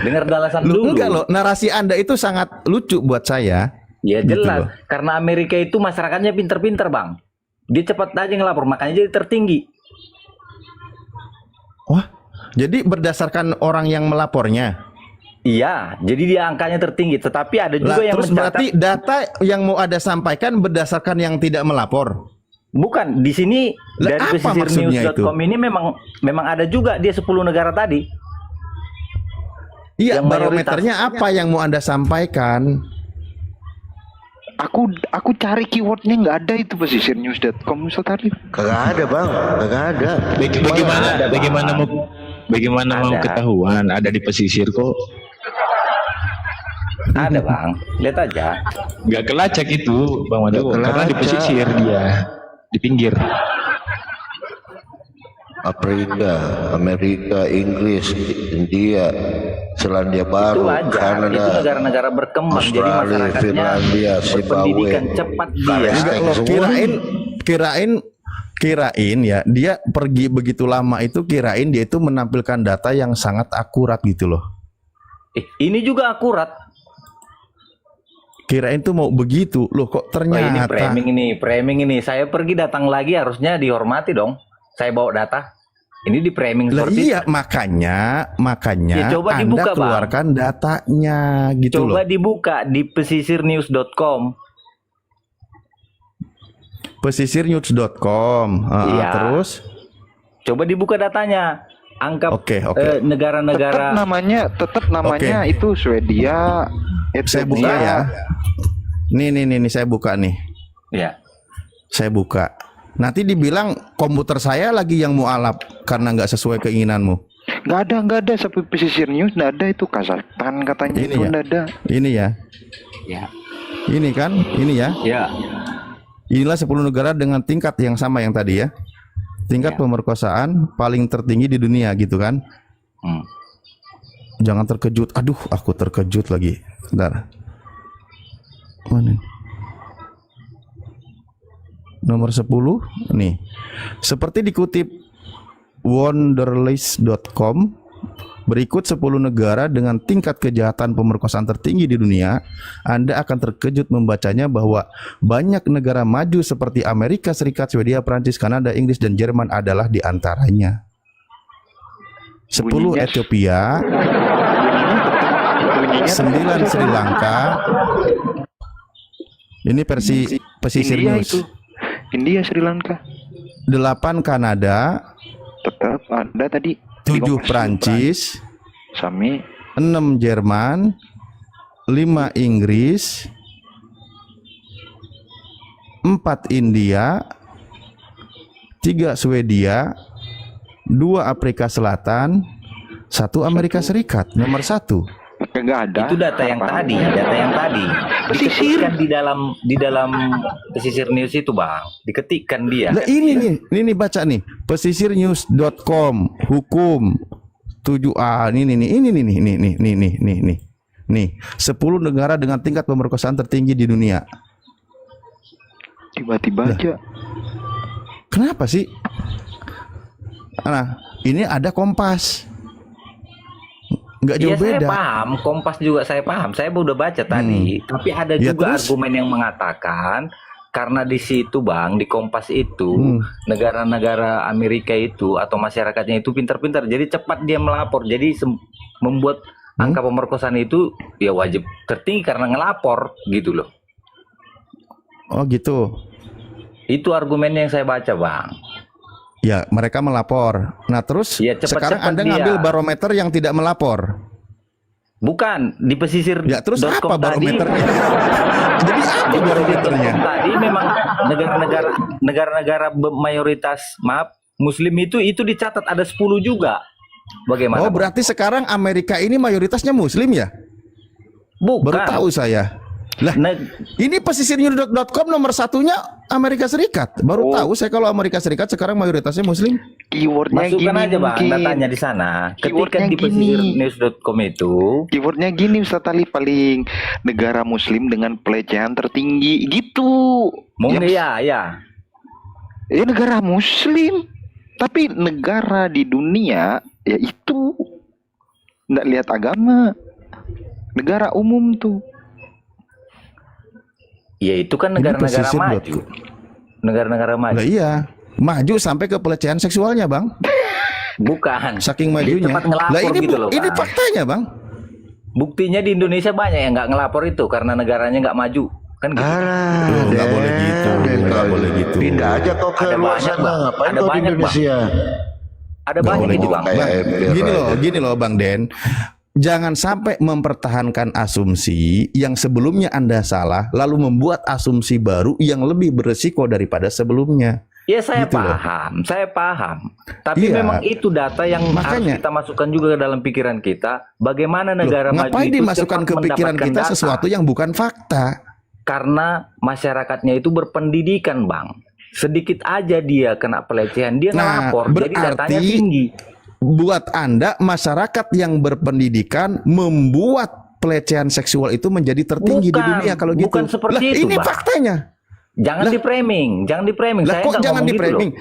dengar alasan Loh, dulu. enggak loh, narasi Anda itu sangat lucu buat saya. Ya Gitu jelas, loh. karena Amerika itu masyarakatnya pinter-pinter bang. Dia cepat aja ngelapor, makanya jadi tertinggi. Wah, jadi berdasarkan orang yang melapornya. Iya, jadi dia angkanya tertinggi. Tetapi ada juga Lah, yang terus mencatat. berarti data yang mau Anda sampaikan berdasarkan yang tidak melapor. Bukan, di sini Lah, dari apa maksudnya pesisirnews.com ini memang ada juga dia 10 negara tadi. Iya, Yang barometernya apa yang mau Anda sampaikan? aku cari keywordnya nggak ada itu pesisirnews.com misal tadi. Kagak ada bang, kagak ada. Bagaimana mau Ada. ketahuan ada di pesisir kok? Ada bang, lihat aja. Nggak kelacak itu Bang Mado, Nggak karena di kelacak. pesisir dia, di pinggir. Afrika, Amerika, Inggris, India, Selandia Itu Baru, wajar. Itu Kanada, negara-negara berkembang, jadi Australia, masyarakatnya Finlandia, berpendidikan Zimbabwe. cepat dia. Palestina. Enggak loh, semua. kirain ya dia pergi begitu lama itu, kirain dia itu menampilkan data yang sangat akurat gitu loh. Ini juga akurat. Kirain tuh mau begitu loh, kok Wah, ini ternyata. framing ini. Saya pergi datang lagi harusnya dihormati dong. Saya bawa data. Ini di framing Lah seperti iya, makanya Ya, coba Anda dibuka, Bang. keluarkan datanya gitu Coba loh. dibuka di pesisirnews.com. Pesisirnews.com. Iya. Terus Coba dibuka datanya. anggap Oke. negara-negara tetap namanya itu Swedia. Saya buka ya. Nih, saya buka nih. ya. Saya buka. Nanti dibilang komputer saya lagi yang mualaf karena nggak sesuai keinginanmu. Nggak ada sampai pesisir news, nggak ada itu Kazakhstan katanya Ini itu ya? nggak ada. Ini ya. Ya. Ini kan, ini ya. Ya. Inilah 10 negara dengan tingkat yang sama yang tadi ya. Tingkat pemerkosaan paling tertinggi di dunia gitu kan. Jangan terkejut. Aduh, aku terkejut lagi. Bentar. Mana? Nomor 10 nih. Seperti dikutip wonderlist.com, berikut 10 negara dengan tingkat kejahatan pemerkosaan tertinggi di dunia. Anda akan terkejut membacanya bahwa banyak negara maju seperti Amerika Serikat, Swedia, Prancis, Kanada, Inggris, dan Jerman adalah di antaranya. 10 Bunyinya- Ethiopia, 9 Sri Lanka. Ini versi pesisir India news. itu. India, Sri Lanka. 8 Kanada, Tetap ada tadi. 7 Prancis, Sami 6 Jerman, 5 Inggris, 4 India, 3 Swedia, 2 Afrika Selatan, 1 Amerika Serikat. Nomor 1. nggak ada. Itu data yang tadi. Pesisir. Diketikkan di dalam pesisir news itu, Bang. Diketikkan dia. Nah, ini baca nih. Pesisirnews.com, hukum 7A. Nih, 10 negara dengan tingkat pemerkosaan tertinggi di dunia. Tiba-tiba aja. Kenapa sih? Nah, ini ada Kompas. Nggak jauh Iya, saya beda. paham. Kompas juga saya paham. Saya udah baca tadi. Tapi ada Ya, juga terus? argumen yang mengatakan karena di situ, Bang, di Kompas itu negara-negara Amerika itu atau masyarakatnya itu pintar-pintar. Jadi cepat dia melapor. Jadi membuat angka pemerkosaan itu ya wajib tertinggi karena ngelapor gitu loh. Oh gitu. Itu argumennya yang saya baca, Bang. Ya, mereka melapor. Nah, terus Ya, cepat-cepat sekarang Anda dia. ngambil barometer yang tidak melapor. Bukan di pesisir. Ya, terus apa .com tadi. barometernya? Jadi apa barometernya? Tadi memang negara-negara mayoritas Muslim itu dicatat ada 10 juga. Bagaimana? Oh, berarti sekarang Amerika ini mayoritasnya Muslim ya? Bukan. Baru tahu saya. Lah, ini pesisirnews.com nomor 1-nya Amerika Serikat. Baru tahu saya kalau Amerika Serikat sekarang mayoritasnya Muslim. Keywordnya Masukkan gini aja, Bang, mungkin. datanya di sana. Ketika Keywordnya di gini. pesisirnews.com itu Keywordnya gini Ustaz Ali, paling negara Muslim dengan pelecehan tertinggi gitu. mungkin Ya, ya. negara Muslim, tapi negara di dunia ya itu nggak lihat agama, negara umum tuh. Ya itu kan negara-negara maju. Negara-negara maju. Lah iya, maju sampai ke pelecehan seksualnya, Bang. Bukan. Saking Dia majunya. cepat ngelapor Lah ini gitu loh, ini Bang. faktanya, Bang. Buktinya di Indonesia banyak yang nggak ngelapor itu karena negaranya nggak maju. Kan gitu. Nggak boleh gitu, nggak boleh gitu. Pindah aja kau ke Ada luar banyak, sana. Bang. Ngapain Ada kau di banyak, Bang. Indonesia? Ada Nggak banyak boleh itu, gitu. Bang. Kayak Bang, ember gini loh, Bang Den. Jangan sampai mempertahankan asumsi yang sebelumnya Anda salah, lalu membuat asumsi baru yang lebih beresiko daripada sebelumnya. Ya saya Gitu loh. paham. Tapi Iya. memang itu data yang Makanya. harus kita masukkan juga ke dalam pikiran kita. Bagaimana negara maju Ngapain itu dimasukkan cepat ke pikiran mendapatkan kita data? sesuatu yang bukan fakta? Karena masyarakatnya itu berpendidikan, Bang. Sedikit aja dia kena pelecehan, dia Nah, ngelapor. Jadi datanya berarti tinggi. buat Anda masyarakat yang berpendidikan membuat pelecehan seksual itu menjadi tertinggi di Bukan, dunia kalau gitu. bukan seperti Lah, itu, ini Bang. faktanya. Jangan di-framing. Lah Saya kok nggak jangan ngomong di gitu loh. framing?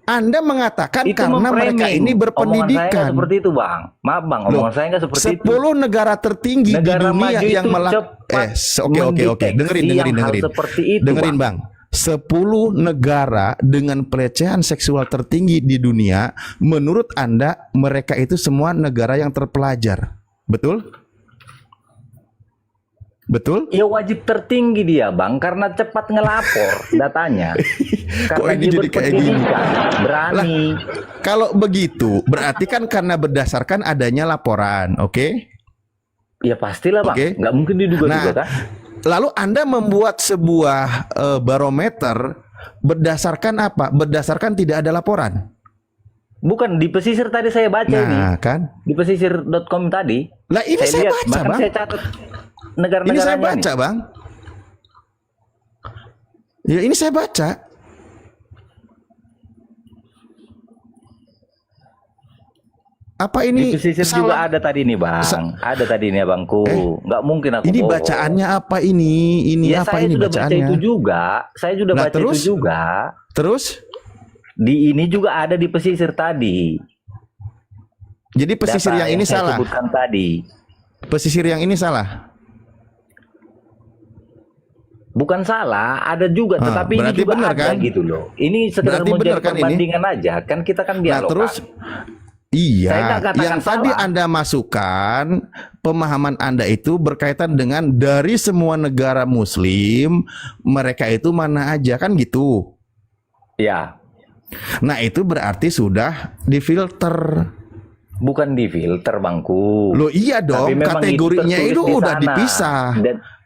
Anda mengatakan Itu karena mereka memframing. ini Omongan saya berpendidikan. nggak seperti itu, Bang. Maaf, Bang. Loh, Omongan saya nggak seperti itu. 10 negara tertinggi Negara di dunia maju yang itu melakukan cepat oke. Dengerin. mendeteksi hal seperti itu, Dengerin, Bang. 10 negara dengan pelecehan seksual tertinggi di dunia, menurut Anda mereka itu semua negara yang terpelajar. Betul? Betul? Ya wajib tertinggi dia bang, karena cepat ngelapor datanya. Karena ini dia jadi kayak gini? berpendidikan, berani. Kalau begitu, berarti kan karena berdasarkan adanya laporan, oke? Ya pastilah bang, Oke. nggak mungkin diduga-duga Nah, kan? lalu Anda membuat sebuah barometer berdasarkan apa? Berdasarkan tidak ada laporan. Bukan, di pesisir tadi saya baca ini. Nah, kan? Di pesisir.com tadi. Lah ini saya lihat, baca, bahkan Bang. saya catat Ini negara-negaranya saya baca, nih. Bang. Ya, ini saya baca. Apa Di ini pesisir juga ada tadi nih bang. Ada tadi nih abangku. Nggak mungkin aku Ini bohong. bacaannya apa ini? Ini Ya, apa saya ini sudah baca bacaannya? itu juga. Saya sudah Nah, baca terus? itu juga. Terus? Di ini juga ada di pesisir tadi. Jadi pesisir Data yang ini saya salah. sebutkan tadi. Pesisir yang ini salah. Bukan salah, ada juga, Ah, tetapi ini berarti juga benar, ada kan? gitu loh. Ini sekedar Berarti mau benar, jadi kan, ini? perbandingan aja, kan kita kan Nah, dialog. terus Saya iya, nggak katakan yang tadi salah. Anda masukkan pemahaman Anda itu berkaitan dengan dari semua negara Muslim, mereka itu mana aja kan gitu. Ya, Nah, itu berarti sudah difilter. bukan di filter bangku. Loh iya dong, Tapi memang kategorinya tertulis itu di udah sana. dipisah.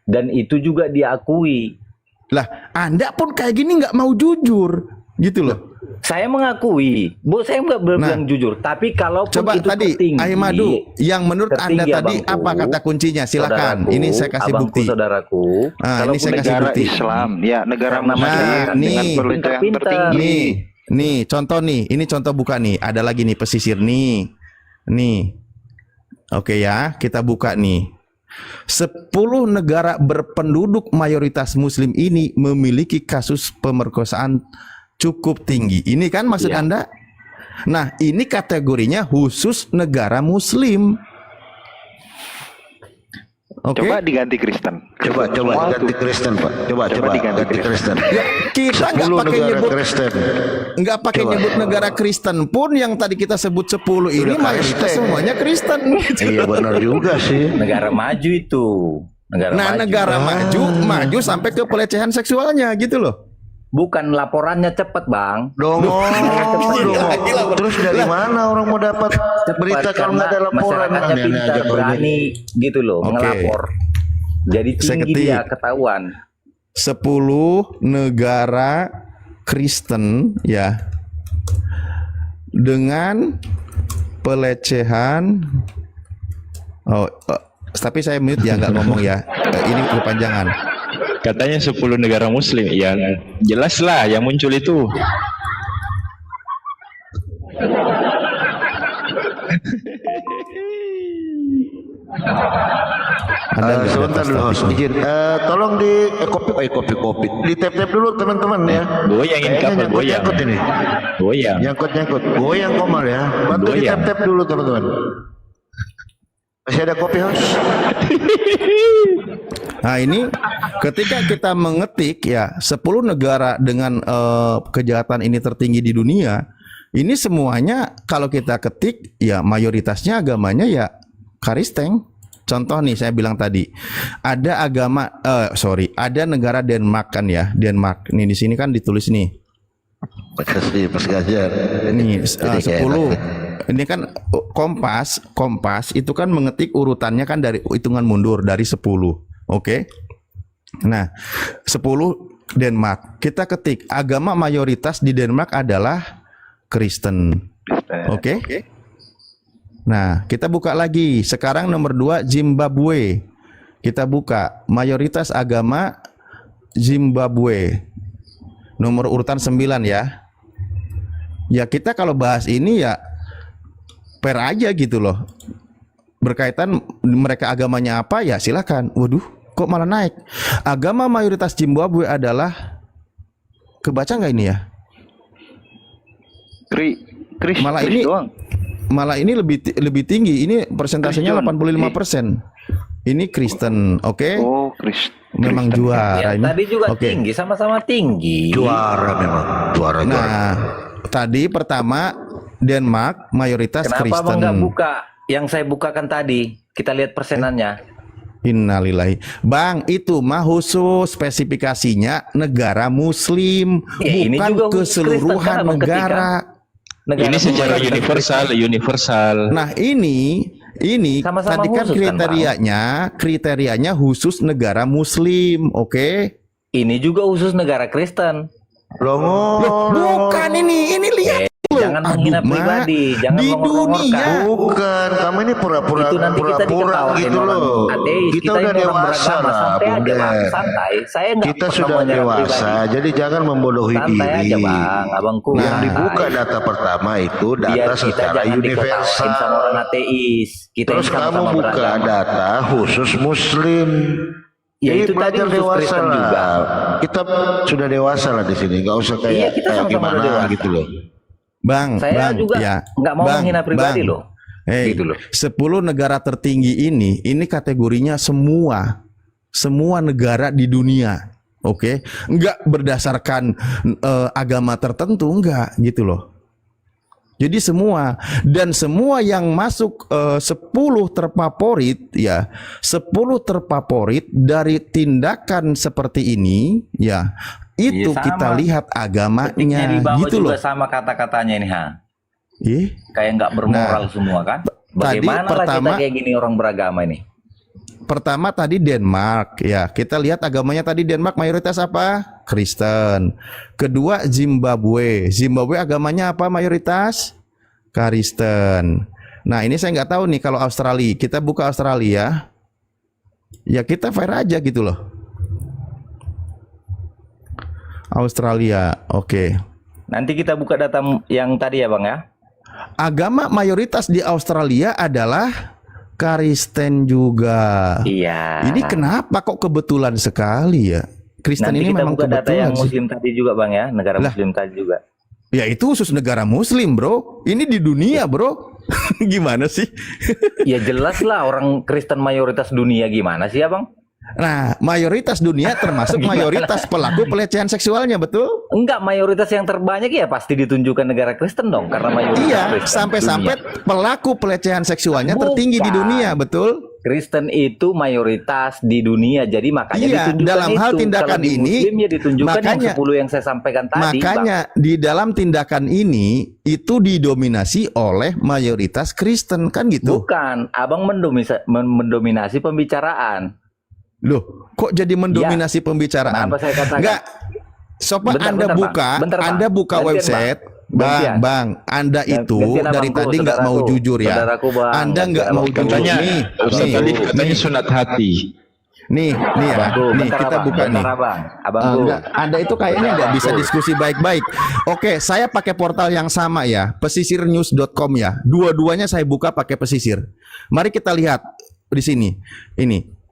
Dan itu juga diakui. Lah, Anda pun kayak gini nggak mau jujur, gitu loh. Saya mengakui, saya nggak bilang jujur. Tapi kalau Coba itu tadi, tertinggi, Ahmadu, yang menurut Anda tertinggi, tadi abangku, apa kata kuncinya? Silakan, saudaraku, ini saya kasih abangku, bukti. Saudaraku, Ah, ini saya kasih Negara bukti. Islam, ya negara Karena Muslim masyarakat nih, dengan pencahayaan pintar-pintar. tertinggi. Nih, contoh nih, ini contoh buka nih. Ada lagi nih pesisir nih. Nih. Oke ya, kita buka nih. 10 negara berpenduduk mayoritas Muslim ini memiliki kasus pemerkosaan cukup tinggi. Ini kan maksud Iya. Anda? Nah, ini kategorinya khusus negara Muslim. Oke. Coba diganti Kristen. Coba Semua ganti tuh. Kristen Pak. Coba diganti ganti Kristen. Ya, kita nggak 10 pakai negara nyebut Kristen. nggak pakai Coba. nyebut negara Kristen pun yang tadi kita sebut 10 ini Udah mayoritas Kristen. semuanya Kristen. Gitu. Iya benar juga sih. negara maju itu. Nah, negara maju sampai ke pelecehan seksualnya gitu loh. Bukan, laporannya cepat bang. Dongo. gila, Terus dari mana orang mau dapat berita kalau nggak ada laporan? Masyarakatnya Aneh-aneh pintar, aja kalau berani gitu loh, Oke. ngelapor. Jadi Saya tinggi ketik. dia ketahuan. 10 negara Kristen ya dengan pelecehan. Tapi saya mute ya, nggak ngomong ya. Ini kepanjangan. Katanya 10 negara Muslim. Ya jelas lah yang muncul itu. sebentar dulu host, izin. Tolong di kopi. Di tap dulu teman-teman ya. Goyangin Kayaknya kapal, goyang. nyangkut ini. Goyang. Nyangkut. Goyang Komal ya. Bantu di Goyang. tap dulu teman-teman. Masih ada kopi host? Nah, ini ketika kita mengetik ya 10 negara dengan kejahatan ini tertinggi di dunia, ini semuanya kalau kita ketik ya mayoritasnya agamanya ya Kristen. Contoh nih saya bilang tadi, ada ada negara Denmark kan ya, Denmark. Nih di sini kan ditulis nih. Makasih Mas Ganjar. Nih Jadi kayak 10. Ini kan Kompas itu kan mengetik urutannya kan dari hitungan mundur dari 10. Oke. Nah, 10 Denmark. Kita ketik agama mayoritas di Denmark adalah Kristen. Oke. Nah, kita buka lagi. Sekarang nomor 2 Zimbabwe. Kita buka mayoritas agama Zimbabwe. Nomor urutan 9 ya. Ya kita kalau bahas ini ya per aja gitu loh. Berkaitan mereka agamanya apa ya silakan. Waduh, kok malah naik. Agama mayoritas Zimbabwe adalah, kebaca nggak ini ya? Kris Malah Kris ini doang. Malah ini lebih tinggi. Ini persentasenya Kristen. 85%. Ini Kristen, oke? Oh, Kris. Memang juara Ya, ini. tadi juga Oke. tinggi, sama-sama tinggi. Juara memang. Juara. Nah, tadi pertama Denmark mayoritas Kenapa Kristen. bang nggak buka yang saya bukakan tadi? Kita lihat persenannya. Innalillahi. Bang, itu mah khusus spesifikasinya negara muslim, Ya, ini bukan juga keseluruhan Kristen, kan, Abang, negara. Ini secara universal. Nah, ini Sama-sama tadi kan khusus, kan, kriterianya khusus negara muslim, oke? Ini juga khusus negara Kristen. Loh, Bukan ini lihat. Jangan menghina Mak, pribadi, jangan di mengorok-ngorokkan. dunia. bukan, kamu ini pura-pura Itu nanti kita diketawain gitu orang loh. ateis, Kita kita udah ini orang dewasa beragama, lah, santai aja Bunda. Bang, santai. Saya nggak Kita pernah sudah menyerang dewasa, pribadi. jadi jangan membodohi Santai diri. aja Bang, abangku. Yang santai. dibuka data pertama itu Biar data kita secara jangan diketawain universal. sama orang ateis. Kita Terus ini kamu sama-sama buka beragama. data khusus muslim. Ya Ini itu tadi belajar khusus dewasa Kristen lah. juga. Kita sudah dewasa lah di sini, nggak usah Iya, kayak, kita sama-sama gimana dewasa. gitu loh. Bang, Saya juga nggak mau menghina pribadi loh. Hey, Gitu loh. 10 negara tertinggi ini kategorinya semua negara di dunia. Oke, enggak berdasarkan agama tertentu, enggak gitu loh. Jadi semua yang masuk 10 terfavorit ya, 10 terfavorit dari tindakan seperti ini ya, itu Iya, sama. kita lihat Ketiknya agamanya di bawah gitu loh. juga sama kata-katanya ini, ha. Ih, Kayak nggak bermoral semua kan? tadi Bagaimana lah pertama- kita kayak gini orang beragama ini? pertama tadi Denmark ya, kita lihat agamanya tadi Denmark mayoritas apa? Kristen. Kedua Zimbabwe agamanya apa mayoritas? Kristen. Nah ini saya nggak tahu nih kalau Australia, kita buka Australia ya, kita fair aja gitu loh. Australia, oke. Nanti kita buka data yang tadi ya Bang ya. Agama mayoritas di Australia adalah Kristen juga. Iya. Ini kenapa kok kebetulan sekali ya? Kristen Nanti ini kita memang buka data kebetulan yang sih. Muslim tadi juga Bang ya, negara Lah. Muslim tadi juga. Ya itu khusus negara Muslim bro. Ini di dunia bro. Gimana sih? Ya jelas lah orang Kristen mayoritas dunia gimana sih ya Bang? Nah mayoritas dunia termasuk mayoritas pelaku pelecehan seksualnya, betul? Enggak, mayoritas yang terbanyak ya pasti ditunjukkan negara Kristen dong, karena mayoritas Iya, Kristen sampai-sampai dunia. pelaku pelecehan seksualnya Bukan. tertinggi di dunia, betul? Kristen itu mayoritas di dunia, jadi makanya Iya, ditunjukkan dalam hal itu. tindakan Kalau di ini, Muslim ya ditunjukkan makanya- yang 10 yang saya sampaikan tadi. Makanya di dalam tindakan ini itu didominasi oleh mayoritas Kristen, kan Bang. gitu? Bukan, abang mendominasi pembicaraan. Loh, kok jadi mendominasi pembicaraan? Kenapa saya katakan? Enggak. Sobat, Bentar, Anda bentar, Bang. buka, Bentar, Bang. Anda buka Gantian, website, Bang. Gantian. Bang, Anda itu Gantian dari abangku, tadi nggak mau saudaraku. jujur ya. Saudaraku, Bang. Anda nggak Gantian mau abangku. jujur Katanya nih, sunat hati. nih ya, Abangku, nih bentar, kita Abang. buka nih. Bentar, Abang. Abangku. Enggak, Anda itu kayaknya nggak bisa diskusi baik-baik. Oke, saya pakai portal yang sama ya, pesisirnews.com ya. Dua-duanya saya buka pakai pesisir. Mari kita lihat di sini.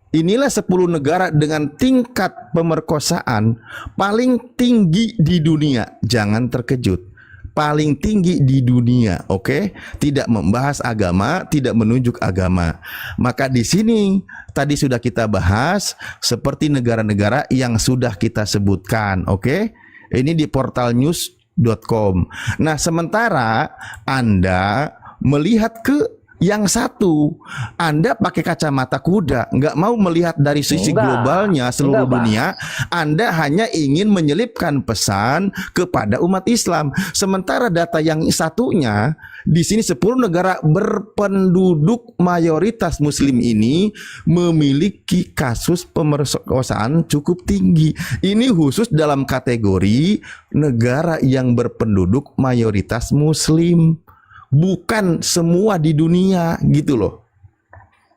Inilah 10 negara dengan tingkat pemerkosaan paling tinggi di dunia. Jangan terkejut. Paling tinggi di dunia, oke? Tidak membahas agama, tidak menunjuk agama. Maka di sini tadi sudah kita bahas seperti negara-negara yang sudah kita sebutkan, oke? Ini di portal news.com. Nah, sementara Anda melihat ke yang satu, Anda pakai kacamata kuda, nggak mau melihat dari sisi Enggak. globalnya seluruh Enggak, Bang. dunia. Anda hanya ingin menyelipkan pesan kepada umat Islam. Sementara data yang satunya di sini 10 negara berpenduduk mayoritas Muslim ini memiliki kasus pemerkosaan cukup tinggi. Ini khusus dalam kategori negara yang berpenduduk mayoritas Muslim. Bukan semua di dunia gitu loh.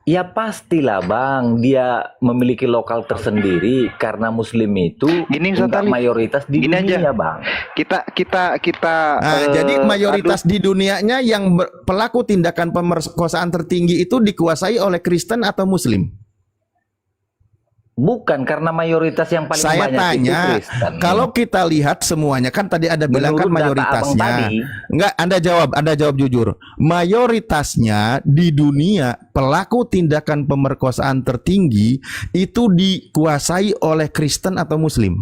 Ya pastilah Bang, dia memiliki lokal tersendiri karena Muslim itu Gini, enggak Satali. mayoritas di Gini dunia aja. Bang. Kita Nah, jadi mayoritas di dunianya yang pelaku tindakan pemerkosaan tertinggi itu dikuasai oleh Kristen atau Muslim? Bukan, karena mayoritas yang paling Saya banyak itu tanya, Kristen. kalau kita lihat semuanya kan tadi ada bilang kan Menurut data mayoritasnya. abang tadi. Enggak, Anda jawab jujur. Mayoritasnya di dunia pelaku tindakan pemerkosaan tertinggi itu dikuasai oleh Kristen atau Muslim?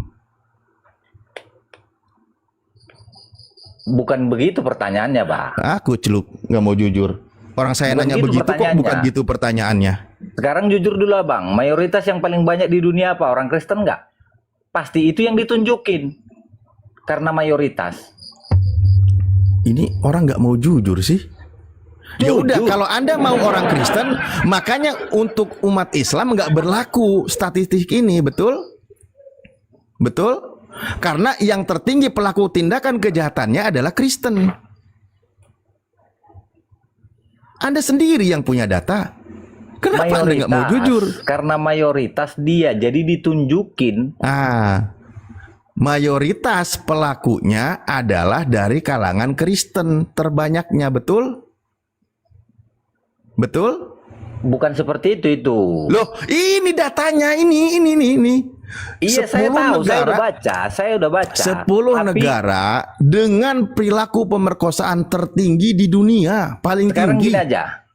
Bukan begitu pertanyaannya Bang. Aku celuk, nggak mau jujur. Orang saya Bukan nanya gitu begitu kok, bukan pertanyaannya. gitu pertanyaannya. Sekarang jujur dulu abang, mayoritas yang paling banyak di dunia apa? Orang Kristen nggak? Pasti itu yang ditunjukin. Karena mayoritas. Ini orang nggak mau jujur sih. Ya udah, kalau Anda mau orang Kristen, makanya untuk umat Islam nggak berlaku statistik ini, betul? Betul? Karena yang tertinggi pelaku tindakan kejahatannya adalah Kristen. Anda sendiri yang punya data. Kenapa Anda nggak mau jujur? Karena mayoritas dia, jadi ditunjukin. Mayoritas pelakunya adalah dari kalangan Kristen terbanyaknya, betul? Betul? Bukan seperti itu. Loh, ini datanya ini. Iya, saya tahu, saya udah baca. 10 negara dengan perilaku pemerkosaan tertinggi di dunia, paling sekarang tinggi.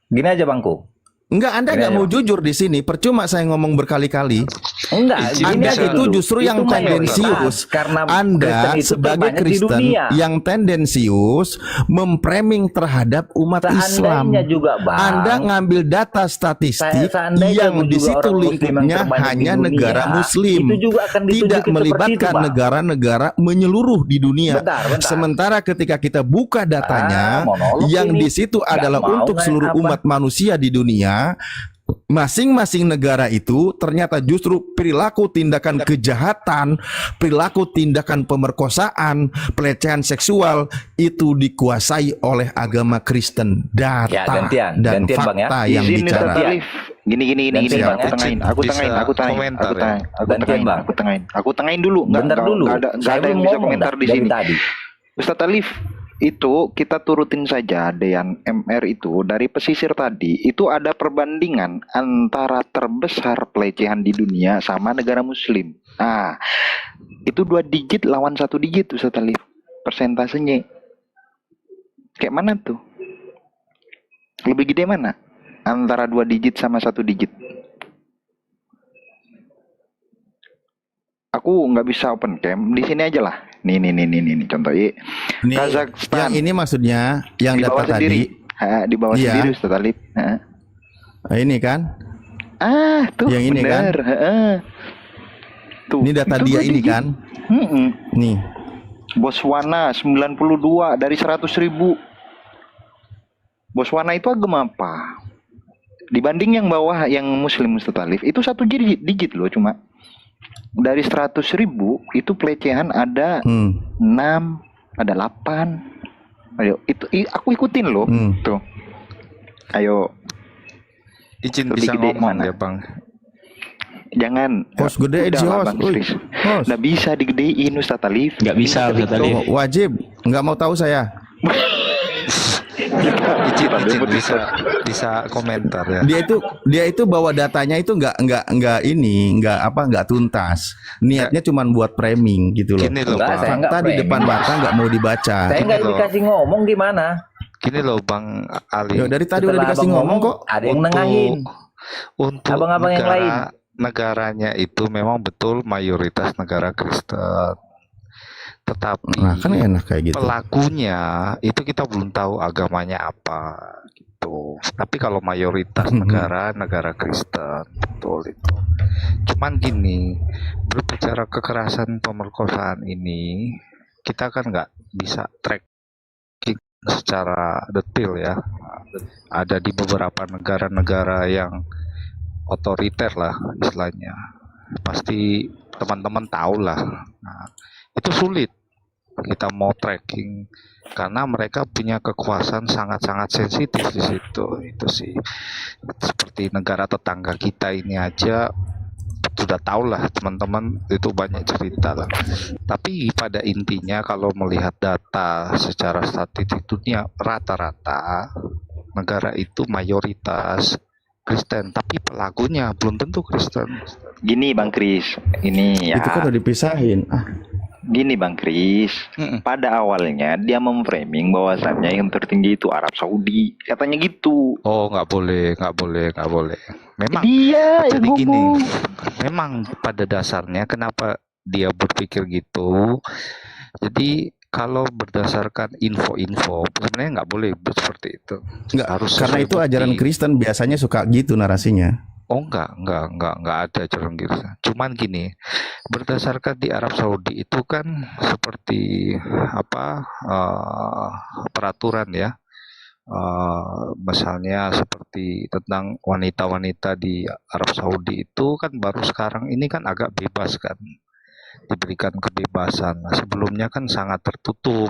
Gini aja Bangku. Enggak, Anda nggak mau jujur di sini. Percuma saya ngomong berkali-kali. Enggak, Anda itu justru yang tendensius. Karena Anda Kristen sebagai Kristen yang tendensius memframing terhadap umat Islam. Juga, Bang, Anda ngambil data statistik yang di situ lingkupnya hanya negara Muslim, tidak melibatkan negara-negara menyeluruh di dunia. Bentar. Sementara ketika kita buka datanya, yang di situ adalah untuk seluruh umat manusia di dunia. Masing-masing negara itu ternyata justru perilaku tindakan kejahatan, perilaku tindakan pemerkosaan, pelecehan seksual itu dikuasai oleh agama Kristen. Data dan fakta yang bicara. Gini, aku tengahin dulu. Nggak ada yang bisa komentar di sini. Ustaz Alif, itu kita turutin saja Dean MR itu dari pesisir tadi itu ada perbandingan antara terbesar pelecehan di dunia sama negara Muslim. Nah, itu 2 digit lawan 1 digit Ustaz Alif, persentasenya. Kayak mana tuh? Lebih gede mana? Antara 2 digit sama 1 digit. Aku nggak bisa open cam, di sini aja lah. Nih contohnya. Kazakhstan. Yang ini maksudnya yang di bawah data sendiri. tadi. Di bawah sendiri Ustaz Alif. Ini kan? Tuh yang ini bener. Kan? Tuh. Ini data dia ini kan? Nih. Botswana 92 dari 100.000. Botswana itu agama apa? Dibanding yang bawah yang Muslim Ustaz Alif, itu 1 digit loh cuma. Dari 100.000 itu pelecehan ada 6, ada 8. Ayo, itu aku ikutin loh. Tuh. Ayo. Izin bisa ngomong ya, Bang. Jangan. Host gede aja host. Nggak bisa digedein Ustaz Alif. Nggak bisa Ustaz Alif. Wajib. Nggak mau tahu saya. Izin bisa komentar ya. Dia itu bawa datanya itu nggak tuntas. Niatnya cuma buat framing gitu loh. Gini loh, fakta di depan mata nggak mau dibaca. Saya nggak dikasih ngomong gimana? Gini loh Bang Ali. Yo, dari tadi udah dikasih ngomong kok. Ada yang nengahin. Untuk abang-abang yang lain. Negaranya itu memang betul mayoritas negara Kristen. Tetapi kan enak kayak gitu. Pelakunya itu kita belum tahu agamanya apa gitu. Tapi kalau mayoritas negara Kristen, betul itu. Cuman gini, berbicara kekerasan pemerkosaan ini, kita kan nggak bisa tracking secara detail ya. Ada di beberapa negara-negara yang otoriter lah istilahnya. Pasti teman-teman tahu lah. Nah, itu sulit kita mau tracking karena mereka punya kekuasaan sangat-sangat sensitif di situ. Itu sih seperti negara tetangga kita ini aja sudah tahu lah teman-teman, itu banyak cerita lah. Tapi pada intinya kalau melihat data secara statistik dunia, rata-rata negara itu mayoritas Kristen, tapi pelakunya belum tentu Kristen. Gini Bang Kris, ini ya. Itu kan udah dipisahin. Gini Bang Kris, pada awalnya dia memframing bahwasannya yang tertinggi itu Arab Saudi, katanya gitu. Oh, nggak boleh. Memang dia jadi yang gini, memang pada dasarnya kenapa dia berpikir gitu. Jadi kalau berdasarkan info-info, sebenarnya nggak boleh seperti itu. Nggak harus, karena itu ajaran Kristen biasanya suka gitu narasinya. Oh enggak ada jalan Girsa. Cuman gini, berdasarkan di Arab Saudi itu kan seperti apa peraturan ya. Misalnya seperti tentang wanita-wanita di Arab Saudi itu kan baru sekarang ini kan agak bebas kan, diberikan kebebasan. Nah, sebelumnya kan sangat tertutup.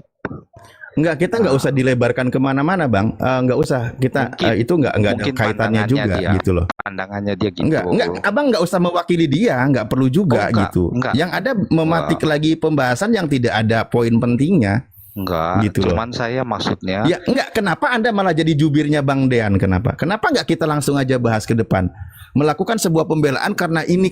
Enggak, kita nggak usah dilebarkan kemana-mana, Bang. Nggak usah kita itu nggak ada mungkin kaitannya pandangannya juga dia, gitu loh. Pandangannya dia gitu. Enggak, Abang nggak usah mewakili dia, nggak perlu juga gitu. enggak. Yang ada mematik lagi pembahasan yang tidak ada poin pentingnya. Enggak, gitu loh. cuman saya maksudnya Ya enggak, kenapa Anda malah jadi jubirnya Bang Dean? Kenapa? Kenapa nggak kita langsung aja bahas ke depan? Melakukan sebuah pembelaan karena ini.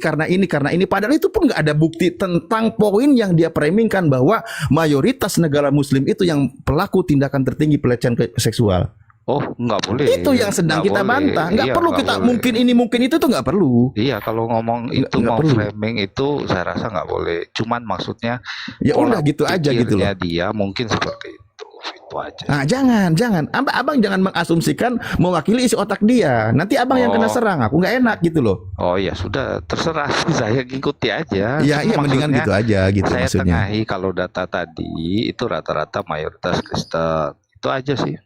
Padahal itu pun nggak ada bukti tentang poin yang dia framingkan bahwa mayoritas negara Muslim itu yang pelaku tindakan tertinggi pelecehan seksual. oh nggak boleh. Itu yang sedang Nggak kita boleh. bantah. Nggak Iya, perlu nggak kita boleh. mungkin ini mungkin itu tuh nggak perlu. Iya, kalau ngomong itu Nggak mau perlu. framing itu saya rasa nggak boleh. Cuman maksudnya Ya pola udah gitu aja gitu loh. pikirnya dia mungkin seperti itu aja. Nah, jangan. Abang jangan mengasumsikan mewakili isi otak dia. Nanti abang yang kena serang, aku nggak enak gitu loh. Oh ya sudah, terserah saya ngikuti aja. Iya, Cuma mendingan maksudnya gitu aja gitu saya maksudnya. tengahi kalau data tadi itu rata-rata mayoritas Kristen. Itu aja sih.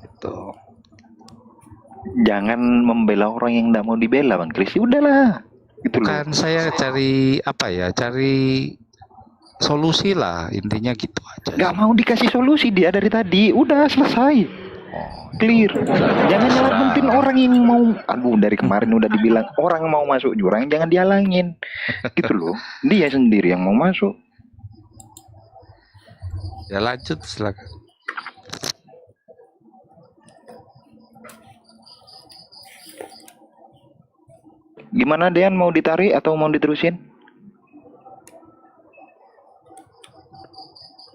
Itu. Jangan membela orang yang tidak mau dibela, Bang Kris. Udahlah. Gitu loh. Kan saya cari apa ya? Cari solusi lah, intinya gitu aja. Gak mau dikasih solusi dia dari tadi. Udah selesai. Clear. Jangan nyelamatin orang yang mau. Aduh, dari kemarin udah dibilang orang mau masuk jurang jangan dihalangin. Gitu loh. Dia sendiri yang mau masuk. Ya lanjut silakan. Gimana Dean, mau ditarik atau mau diterusin?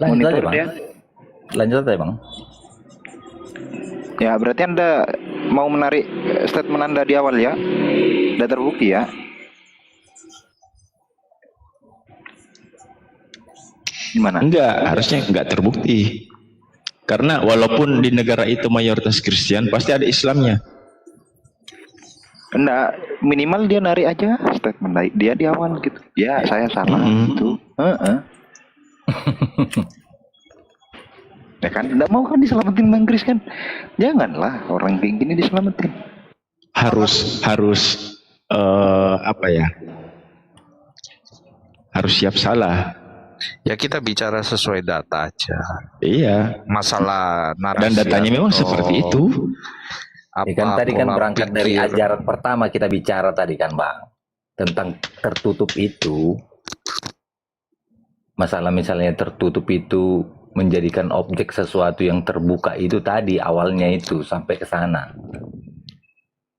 Lanjut aja, Monitor, Bang. Dean. Lanjut aja, Bang. Ya, berarti Anda mau menarik statement Anda di awal ya? Sudah terbukti ya? Gimana? Enggak, harusnya enggak terbukti. Karena walaupun di negara itu mayoritas Kristen, pasti ada Islamnya. Enggak, minimal dia narik aja statement dia di awal gitu. Ya, saya salah gitu. Ya kan, enggak mau kan diselamatin Bang Kris kan? Janganlah orang kayak gini diselamatin. Harus apa ya? Harus siap salah. Ya kita bicara sesuai data aja. Iya. Masalah narasi Dan datanya memang seperti itu. Ya kan tadi kan pola berangkat dari pikir. ajaran pertama kita bicara tadi kan, Bang, tentang tertutup itu. Masalah misalnya tertutup itu menjadikan objek sesuatu yang terbuka itu tadi awalnya itu sampai ke sana.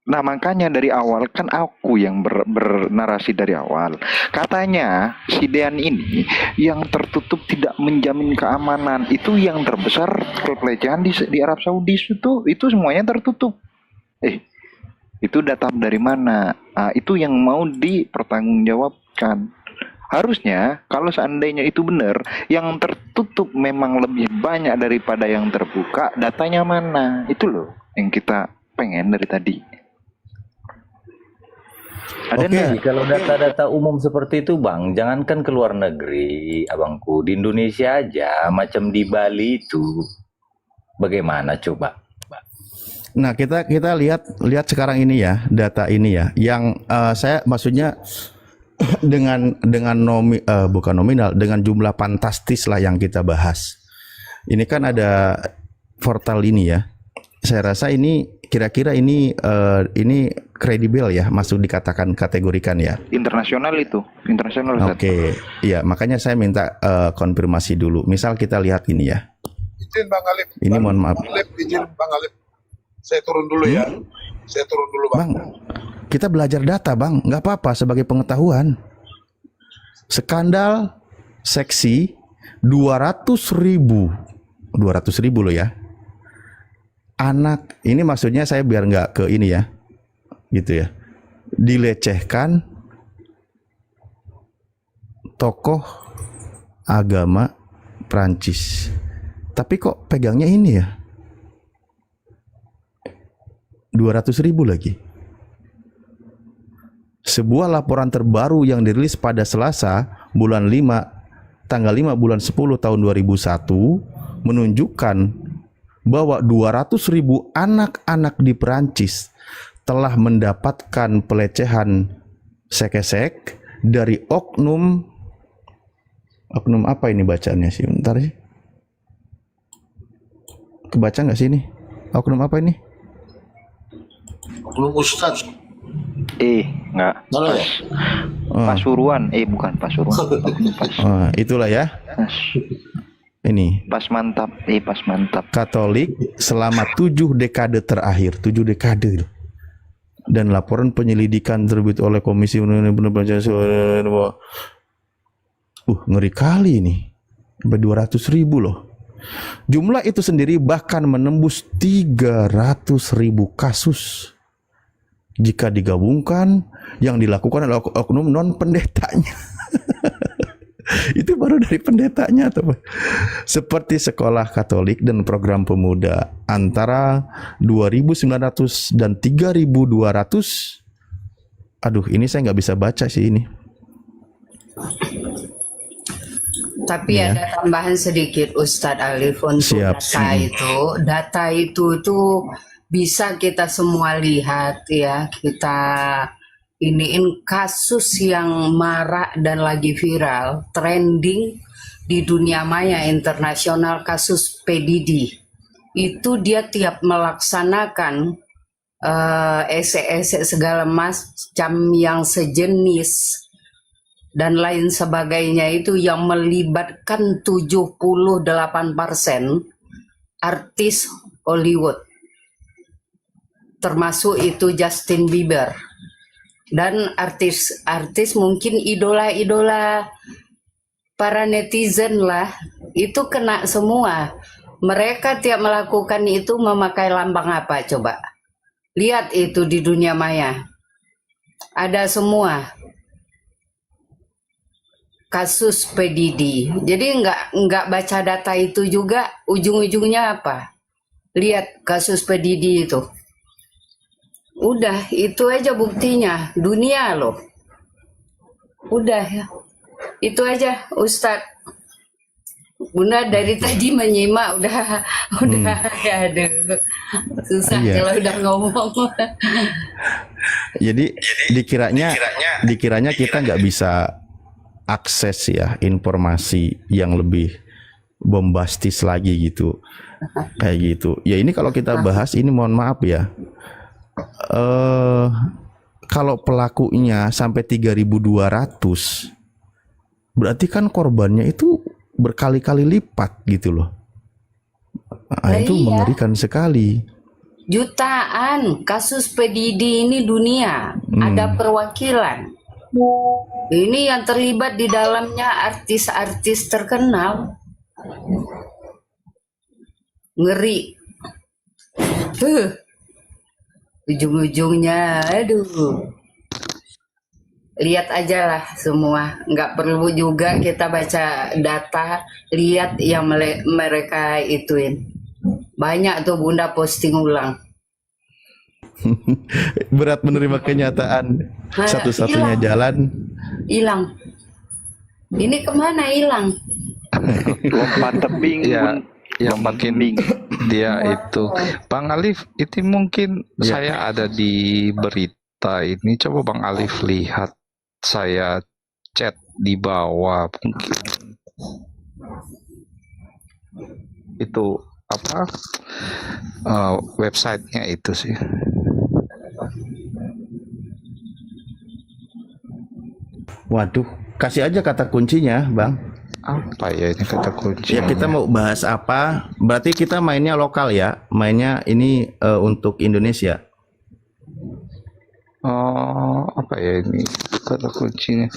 Nah, makanya dari awal kan aku yang bernarasi dari awal. Katanya si Dean ini yang tertutup tidak menjamin keamanan. Itu yang terbesar pelecehan di Arab Saudi itu semuanya tertutup. Itu data dari mana? Nah, itu yang mau dipertanggungjawabkan. Harusnya kalau seandainya itu benar, yang tertutup memang lebih banyak daripada yang terbuka, datanya mana? Itu loh yang kita pengen dari tadi. Ada Jadi kalau data-data umum seperti itu, Bang, jangankan ke luar negeri, abangku, di Indonesia aja, macam di Bali itu, bagaimana coba? Nah, kita lihat sekarang ini ya, data ini ya, yang saya maksudnya dengan bukan nominal, dengan jumlah fantastis lah yang kita bahas. Ini kan ada portal ini ya. Saya rasa ini kira-kira ini kredibel ya, masuk dikatakan kategorikan ya. internasional itu, internasional. Oke, iya makanya saya minta konfirmasi dulu. Misal kita lihat ini ya. Izin Bang Alif. Ini mohon maaf. Izin Bang Alif. Saya turun dulu ya. Saya turun dulu Bang. Kita belajar data Bang, nggak apa-apa sebagai pengetahuan. Skandal seksi 200.000 loh ya. Anak, ini maksudnya saya biar nggak ke ini ya, gitu ya. Dilecehkan tokoh agama Prancis. Tapi kok pegangnya ini ya? 200.000 lagi. Sebuah laporan terbaru yang dirilis pada Selasa tanggal 5 bulan 10 tahun 2001 menunjukkan bahwa 200.000 anak-anak di Perancis telah mendapatkan pelecehan sek-sek dari oknum apa ini bacaannya sih? Bentar sih. Kebaca nggak sih ini? Oknum apa ini? Oknum Ustaz. Enggak. Pasuruan. Bukan Pasuruan. Itulah ya. Ini. Pas mantap. Pas mantap. Katolik selama 7 dekade terakhir. 7 dekade. Dan laporan penyelidikan terbit oleh Komisi ngeri kali ini. 200.000 loh. Jumlah itu sendiri bahkan menembus 300.000 kasus jika digabungkan yang dilakukan oleh oknum non pendetanya. Itu baru dari pendetanya tuh. Seperti sekolah Katolik dan program pemuda antara 2.900 dan 3.200. Aduh, ini saya nggak bisa baca sih ini. Tapi ada tambahan sedikit Ustadz Alif untuk data itu tuh bisa kita semua lihat ya, kita iniin kasus yang marak dan lagi viral, trending di dunia maya internasional, kasus PDD. Itu dia tiap melaksanakan esek-esek segala macam yang sejenis dan lain sebagainya itu yang melibatkan 78% artis Hollywood. Termasuk itu Justin Bieber. Dan artis-artis mungkin idola-idola para netizen lah. Itu kena semua. Mereka tiap melakukan itu memakai lambang apa coba? Lihat itu di dunia maya. Ada semua. Kasus PDD. Jadi nggak baca data itu juga, ujung-ujungnya apa? Lihat kasus PDD itu. Udah, itu aja buktinya. Dunia loh. Udah ya. Itu aja Ustadz. Bunda dari tadi menyimak udah aduh. Susah kalau udah ngomong. Jadi dikiranya kita nggak bisa akses ya informasi yang lebih bombastis lagi gitu, kayak gitu. Ya ini kalau kita bahas ini, mohon maaf ya, kalau pelakunya sampai 3.200, berarti kan korbannya itu berkali-kali lipat gitu loh. Itu mengerikan sekali. Jutaan kasus PDD ini dunia, ada perwakilan. Ini yang terlibat di dalamnya artis-artis terkenal. Ngeri. Ujung-ujungnya, aduh. Lihat aja lah semua. Nggak perlu juga kita baca data. Lihat yang mereka ituin. Banyak tuh Bunda posting ulang. Berat menerima kenyataan. Satu-satunya jalan hilang. Ini kemana hilang? Lompat tebing. Ya, yang makin dia itu Bang Alif, itu mungkin saya ada di berita ini. Coba Bang Alif lihat, saya chat di bawah mungkin itu apa websitenya itu sih. Waduh, kasih aja kata kuncinya, Bang. Apa ya ini kata kuncinya? Ya, kita mau bahas apa? Berarti kita mainnya lokal ya, mainnya ini untuk Indonesia. Oh, apa ya ini kata kuncinya?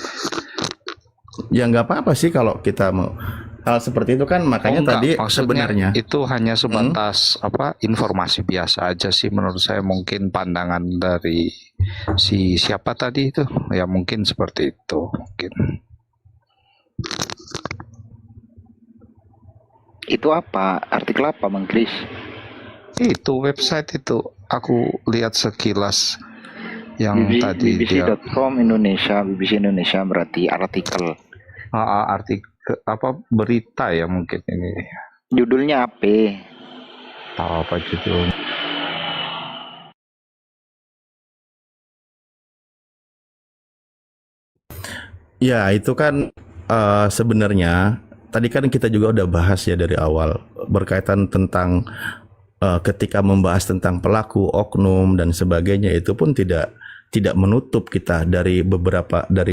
Ya nggak apa-apa sih kalau kita mau hal seperti itu kan, makanya tadi sebenarnya itu hanya sebatas apa, informasi biasa aja sih menurut saya. Mungkin pandangan dari si siapa tadi itu ya, mungkin seperti itu mungkin. Itu apa? Artikel apa, Bang Kris? Itu website itu aku lihat sekilas Yang tadi dia BBC.com Indonesia, BBC Indonesia berarti artikel. artikel apa berita ya mungkin ini. Judulnya apa? Tahu apa judul? Ya, itu kan sebenarnya tadi kan kita juga udah bahas ya dari awal berkaitan tentang ketika membahas tentang pelaku, oknum dan sebagainya, itu pun tidak menutup kita dari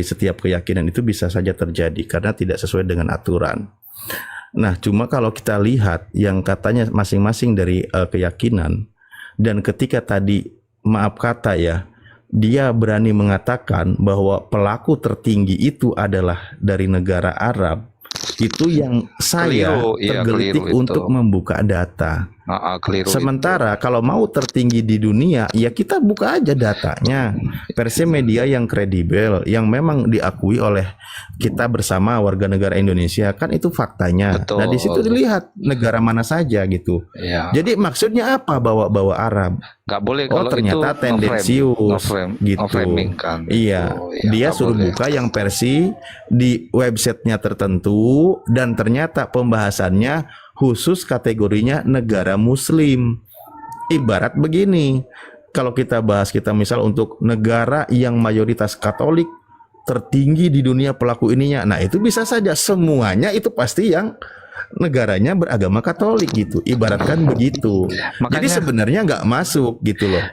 setiap keyakinan itu bisa saja terjadi karena tidak sesuai dengan aturan. Nah, cuma kalau kita lihat yang katanya masing-masing dari keyakinan, dan ketika tadi maaf kata ya, dia berani mengatakan bahwa pelaku tertinggi itu adalah dari negara Arab, itu yang saya tergelitik untuk membuka data. Sementara kalau mau tertinggi di dunia, ya kita buka aja datanya, versi media yang kredibel, yang memang diakui oleh kita bersama warga negara Indonesia, kan itu faktanya. Betul. Nah di situ dilihat negara mana saja gitu. Ya. Jadi maksudnya apa bawa-bawa Arab? Nggak boleh Oh kalau ternyata itu tendensius gitu. no-framing kan. Iya, Ya, dia nggak suruh boleh. buka yang versi di websitenya tertentu dan ternyata pembahasannya khusus kategorinya negara Muslim. Ibarat begini, kalau kita bahas kita misal untuk negara yang mayoritas Katolik tertinggi di dunia pelaku ininya, nah itu bisa saja semuanya itu pasti yang negaranya beragama Katolik gitu, ibaratkan begitu. Jadi sebenarnya nggak masuk gitu loh.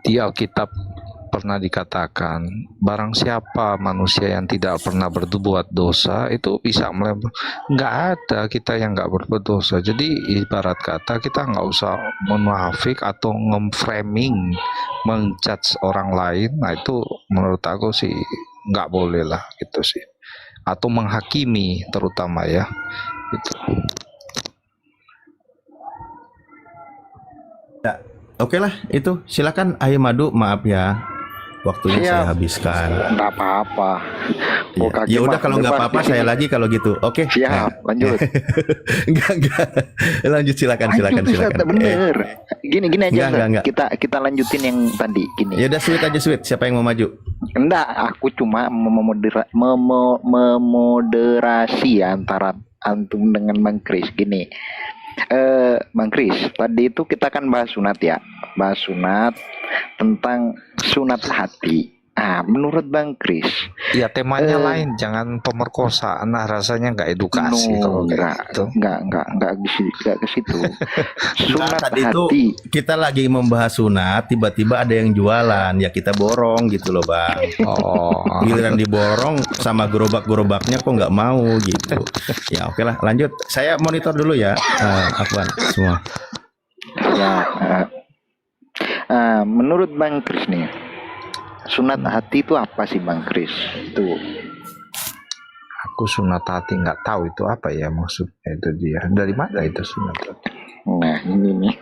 Di Alkitab pernah dikatakan barang siapa manusia yang tidak pernah berbuat dosa itu bisa melempar. Nggak ada kita yang nggak berbuat dosa. Jadi ibarat kata kita nggak usah munafik atau nge-framing, menjudge orang lain. Nah itu menurut aku sih nggak boleh lah gitu sih. Atau menghakimi terutama ya. Gitu. Ya, oke lah itu. Silakan Ayo Madu, maaf ya. Waktunya saya habiskan. Nggak apa-apa. Ya udah kalau nggak apa-apa saya lagi kalau gitu. Oke. Siap, lanjut. Enggak. Lanjut silakan. Bener. Gini aja. Enggak. Kita lanjutin yang tadi gini. Ya udah sweet. Siapa yang mau maju? Enggak, aku cuma memoderasi ya antara antum dengan Bang Kris gini. Bang Kris, tadi itu kita kan bahas sunat ya. Bahas sunat tentang sunat hati. Menurut Bang Kris, ya temanya lain, jangan pemerkosaan. Nah, rasanya nggak edukasi kalau kayak gitu. Nggak ke situ. Sunat tadi hati. itu kita lagi membahas sunat, tiba-tiba ada yang jualan, ya kita borong gitu loh Bang. Giliran diborong sama gerobak-gerobaknya kok nggak mau gitu. Ya oke lah, lanjut. Saya monitor dulu ya, Afwan semua. Ya, menurut Bang Kris nih, sunat hati itu apa sih Bang Kris? Itu aku sunat hati nggak tahu itu apa ya maksudnya itu dia. Dari mana itu sunat hati? Nah ini nih,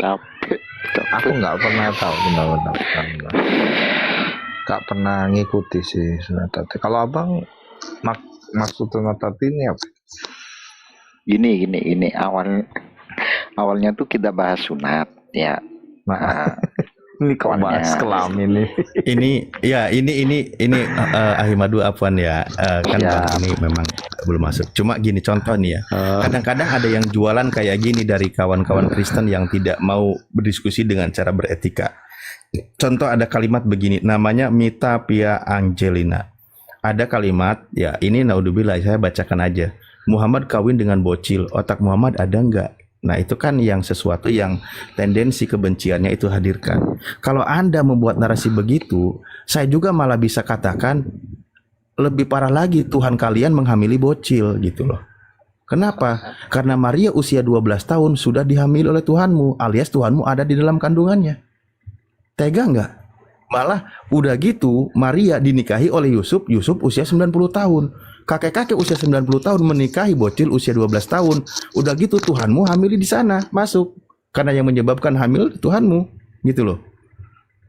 capek. Aku nggak pernah tahu benar-benar. Nggak pernah ngikuti sih sunat hati. Kalau abang maksud sunat hati ini apa? Gini awalnya tuh kita bahas sunat ya. Ini kok bahas kelamin nih. Ini Ahimadu Afwan ya. Kan Ya. Bang ini memang belum masuk. Cuma gini contoh nih ya. Kadang-kadang ada yang jualan kayak gini dari kawan-kawan Kristen yang tidak mau berdiskusi dengan cara beretika. Contoh ada kalimat begini, namanya Mita Pia Angelina. Ada kalimat, ya ini naudzubillah, saya bacakan aja. Muhammad kawin dengan bocil, otak Muhammad ada enggak? Nah itu kan yang sesuatu yang tendensi kebenciannya itu hadirkan. Kalau Anda membuat narasi begitu, saya juga malah bisa katakan lebih parah lagi, Tuhan kalian menghamili bocil gitu loh. Kenapa? Karena Maria usia 12 tahun sudah dihamili oleh Tuhanmu, alias Tuhanmu ada di dalam kandungannya. Tega nggak? Malah udah gitu Maria dinikahi oleh Yusuf usia 90 tahun. Kakek-kakek usia 90 tahun menikahi bocil usia 12 tahun. Udah gitu Tuhanmu hamili di sana, masuk. Karena yang menyebabkan hamil Tuhanmu, gitu loh.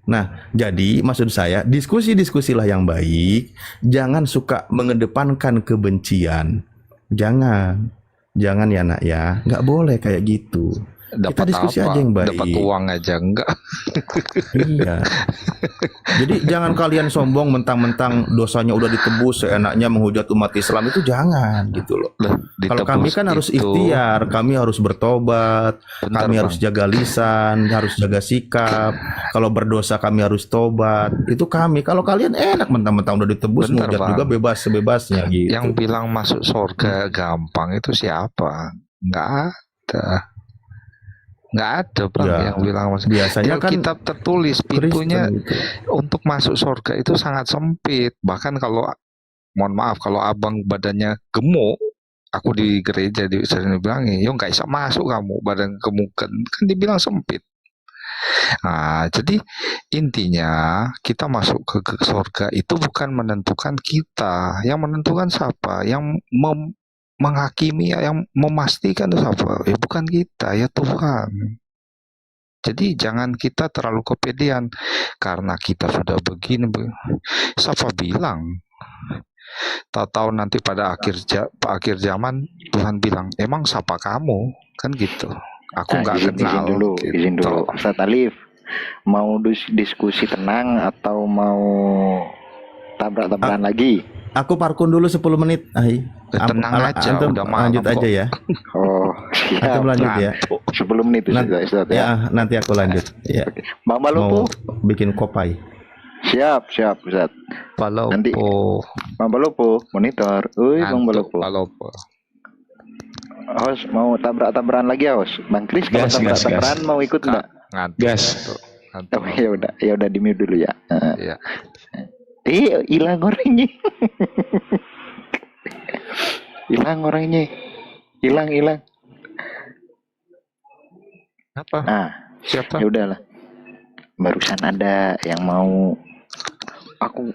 Nah, jadi maksud saya diskusilah yang baik. Jangan suka mengedepankan kebencian. Jangan ya nak ya. Nggak boleh kayak gitu. Dapat diskusi apa? aja yang baik. Dapat uang aja enggak? Iya. Jadi jangan kalian sombong mentang-mentang dosanya udah ditebus seenaknya menghujat umat Islam, itu jangan gitu loh. Kalau kami kan harus ikhtiar, kami harus bertobat, Bentar, kami Bang. harus jaga lisan, harus jaga sikap. Kalau berdosa kami harus tobat. Itu kami. Kalau kalian enak mentang-mentang udah ditebus Bentar, menghujat Bang. juga bebas sebebasnya gitu. Yang bilang masuk surga gampang itu siapa? Nggak ada. Nggak ada, Bang, Ya, yang bilang masuk. biasanya Di kan kitab tertulis pintunya Kristen gitu. untuk masuk surga itu sangat sempit. Bahkan kalau, mohon maaf, kalau abang badannya gemuk, aku di gereja sering dibilangin, yo nggak bisa masuk kamu, badan gemuk kan dibilang sempit. Nah, jadi intinya kita masuk ke surga itu bukan menentukan kita, yang menentukan siapa, yang menghakimi, yang memastikan itu siapa, ya bukan kita, ya Tuhan. Jadi jangan kita terlalu kepedean karena kita sudah begini. Siapa bilang? Tahu-tahu nanti pada akhir zaman Tuhan bilang, emang siapa kamu? Kan gitu. Aku nggak kenal. Izin dulu. Ustaz Alif, mau diskusi tenang atau mau tabrak-tabrakan lagi? Aku parkun dulu 10 menit. Tenang aja, antum udah malam lanjut kok. aja ya. Oh, siap. Antum lanjut ya. 10 menit Ustaz ya. Ya, nanti aku lanjut. Ya. Mama Mau Lopo. bikin kopai. Siap Ustaz. Palopo. Nanti Bang Balopo monitor. Bang Balopo. Host mau tabrak-tabrakan lagi ya, host? Bang Kris kalau tabrak-tabrakan mau ikut enggak? Gas. Oh, ya udah di mute dulu ya. Iya. Hilang orangnya. Hilang orangnya. Hilang. Apa? Nah, Siapa? ya udahlah. Barusan ada yang mau aku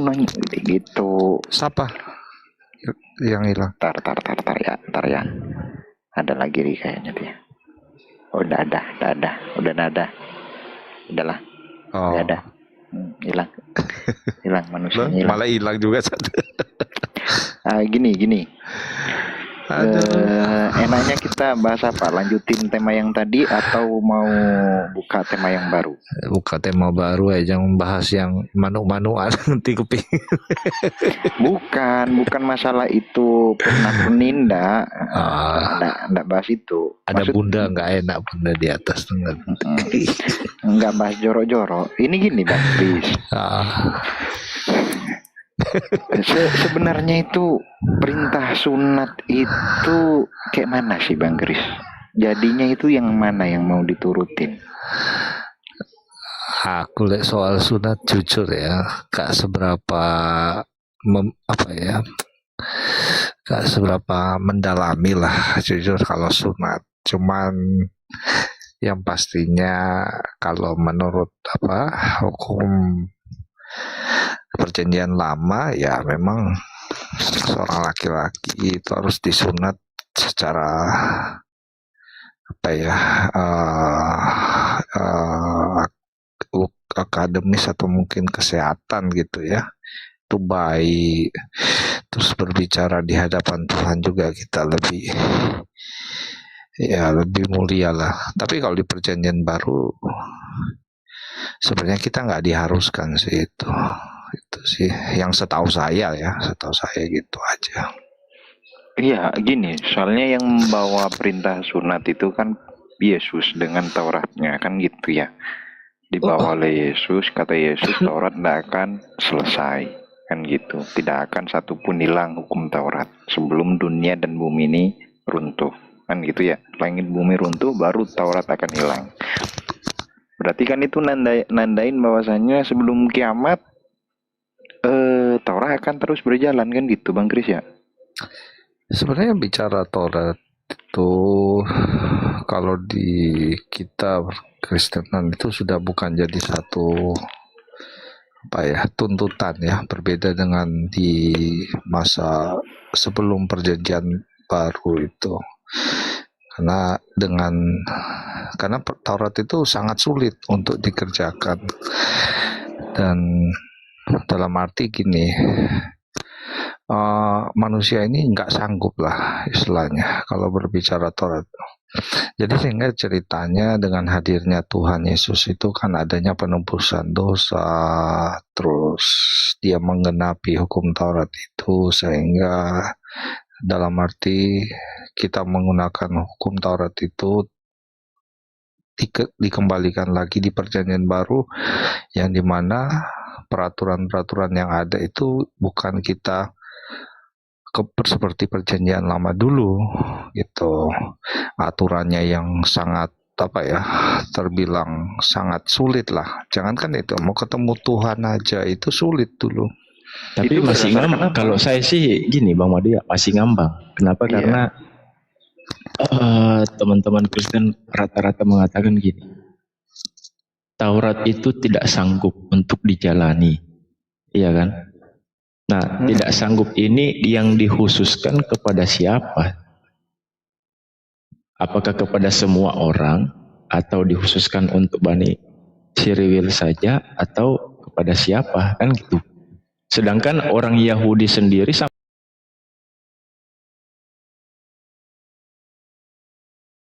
nanya gitu. Siapa yang hilang? Tar ya. Ada lagi nih kayaknya dia. Oh, udah ada. Udahlah. Oh. Udah ada. Hilang manusianya hilang. Malah hilang juga satu. Gini. Enaknya kita bahas apa? Lanjutin tema yang tadi atau mau buka tema yang baru? Buka tema baru ya, jangan bahas yang manu-manuan nanti kepingin. Bukan masalah itu pernah penindak. Enggak bahas itu. Ada bunda nggak enak, bunda di atas tuh. Enggak bahas jorok-jorok. Ini gini Bang Kris. Sebenarnya itu perintah sunat itu kayak mana sih Bang Kris? Jadinya itu yang mana yang mau diturutin? Aku lihat soal sunat jujur ya, gak seberapa gak seberapa mendalami lah jujur kalau sunat. Cuman yang pastinya kalau menurut hukum perjanjian lama ya memang seorang laki-laki itu harus disunat secara akademis atau mungkin kesehatan gitu ya, itu baik. Terus berbicara di hadapan Tuhan juga kita lebih mulia lah. Tapi kalau di perjanjian baru sebenarnya kita nggak diharuskan sih itu sih yang setahu saya gitu aja. Iya gini, soalnya yang membawa perintah sunat itu kan Yesus dengan Tauratnya kan gitu ya, dibawa oleh Yesus. Kata Yesus Taurat tidak akan selesai kan gitu, tidak akan satupun hilang hukum Taurat sebelum dunia dan bumi ini runtuh kan gitu ya. Langit bumi runtuh baru Taurat akan hilang. Berarti kan itu nandain bahwasanya sebelum kiamat Taurat akan terus berjalan kan gitu Bang Kris ya. Sebenarnya bicara Taurat itu kalau di kitab Kristenan itu sudah bukan jadi satu tuntutan ya, berbeda dengan di masa sebelum perjanjian baru itu. Karena Taurat itu sangat sulit untuk dikerjakan, dan dalam arti gini, manusia ini nggak sanggup lah istilahnya kalau berbicara Taurat. Jadi sehingga ceritanya dengan hadirnya Tuhan Yesus itu kan adanya penebusan dosa, terus dia menggenapi hukum Taurat itu, sehingga dalam arti kita menggunakan hukum Taurat itu dikembalikan lagi di perjanjian baru, yang dimana peraturan-peraturan yang ada itu bukan kita seperti perjanjian lama dulu gitu, aturannya yang sangat terbilang sangat sulit lah. Jangankan itu, mau ketemu Tuhan aja itu sulit dulu. Tapi itu masih ngambang. Kalau saya sih gini Bang Madia, masih ngambang. Kenapa? Karena teman-teman Kristen rata-rata mengatakan gini, Taurat itu tidak sanggup untuk dijalani, iya kan? Nah, tidak sanggup ini yang dikhususkan kepada siapa? Apakah kepada semua orang, atau dikhususkan untuk Bani Siriwil saja, atau kepada siapa? Kan gitu. Sedangkan orang Yahudi sendiri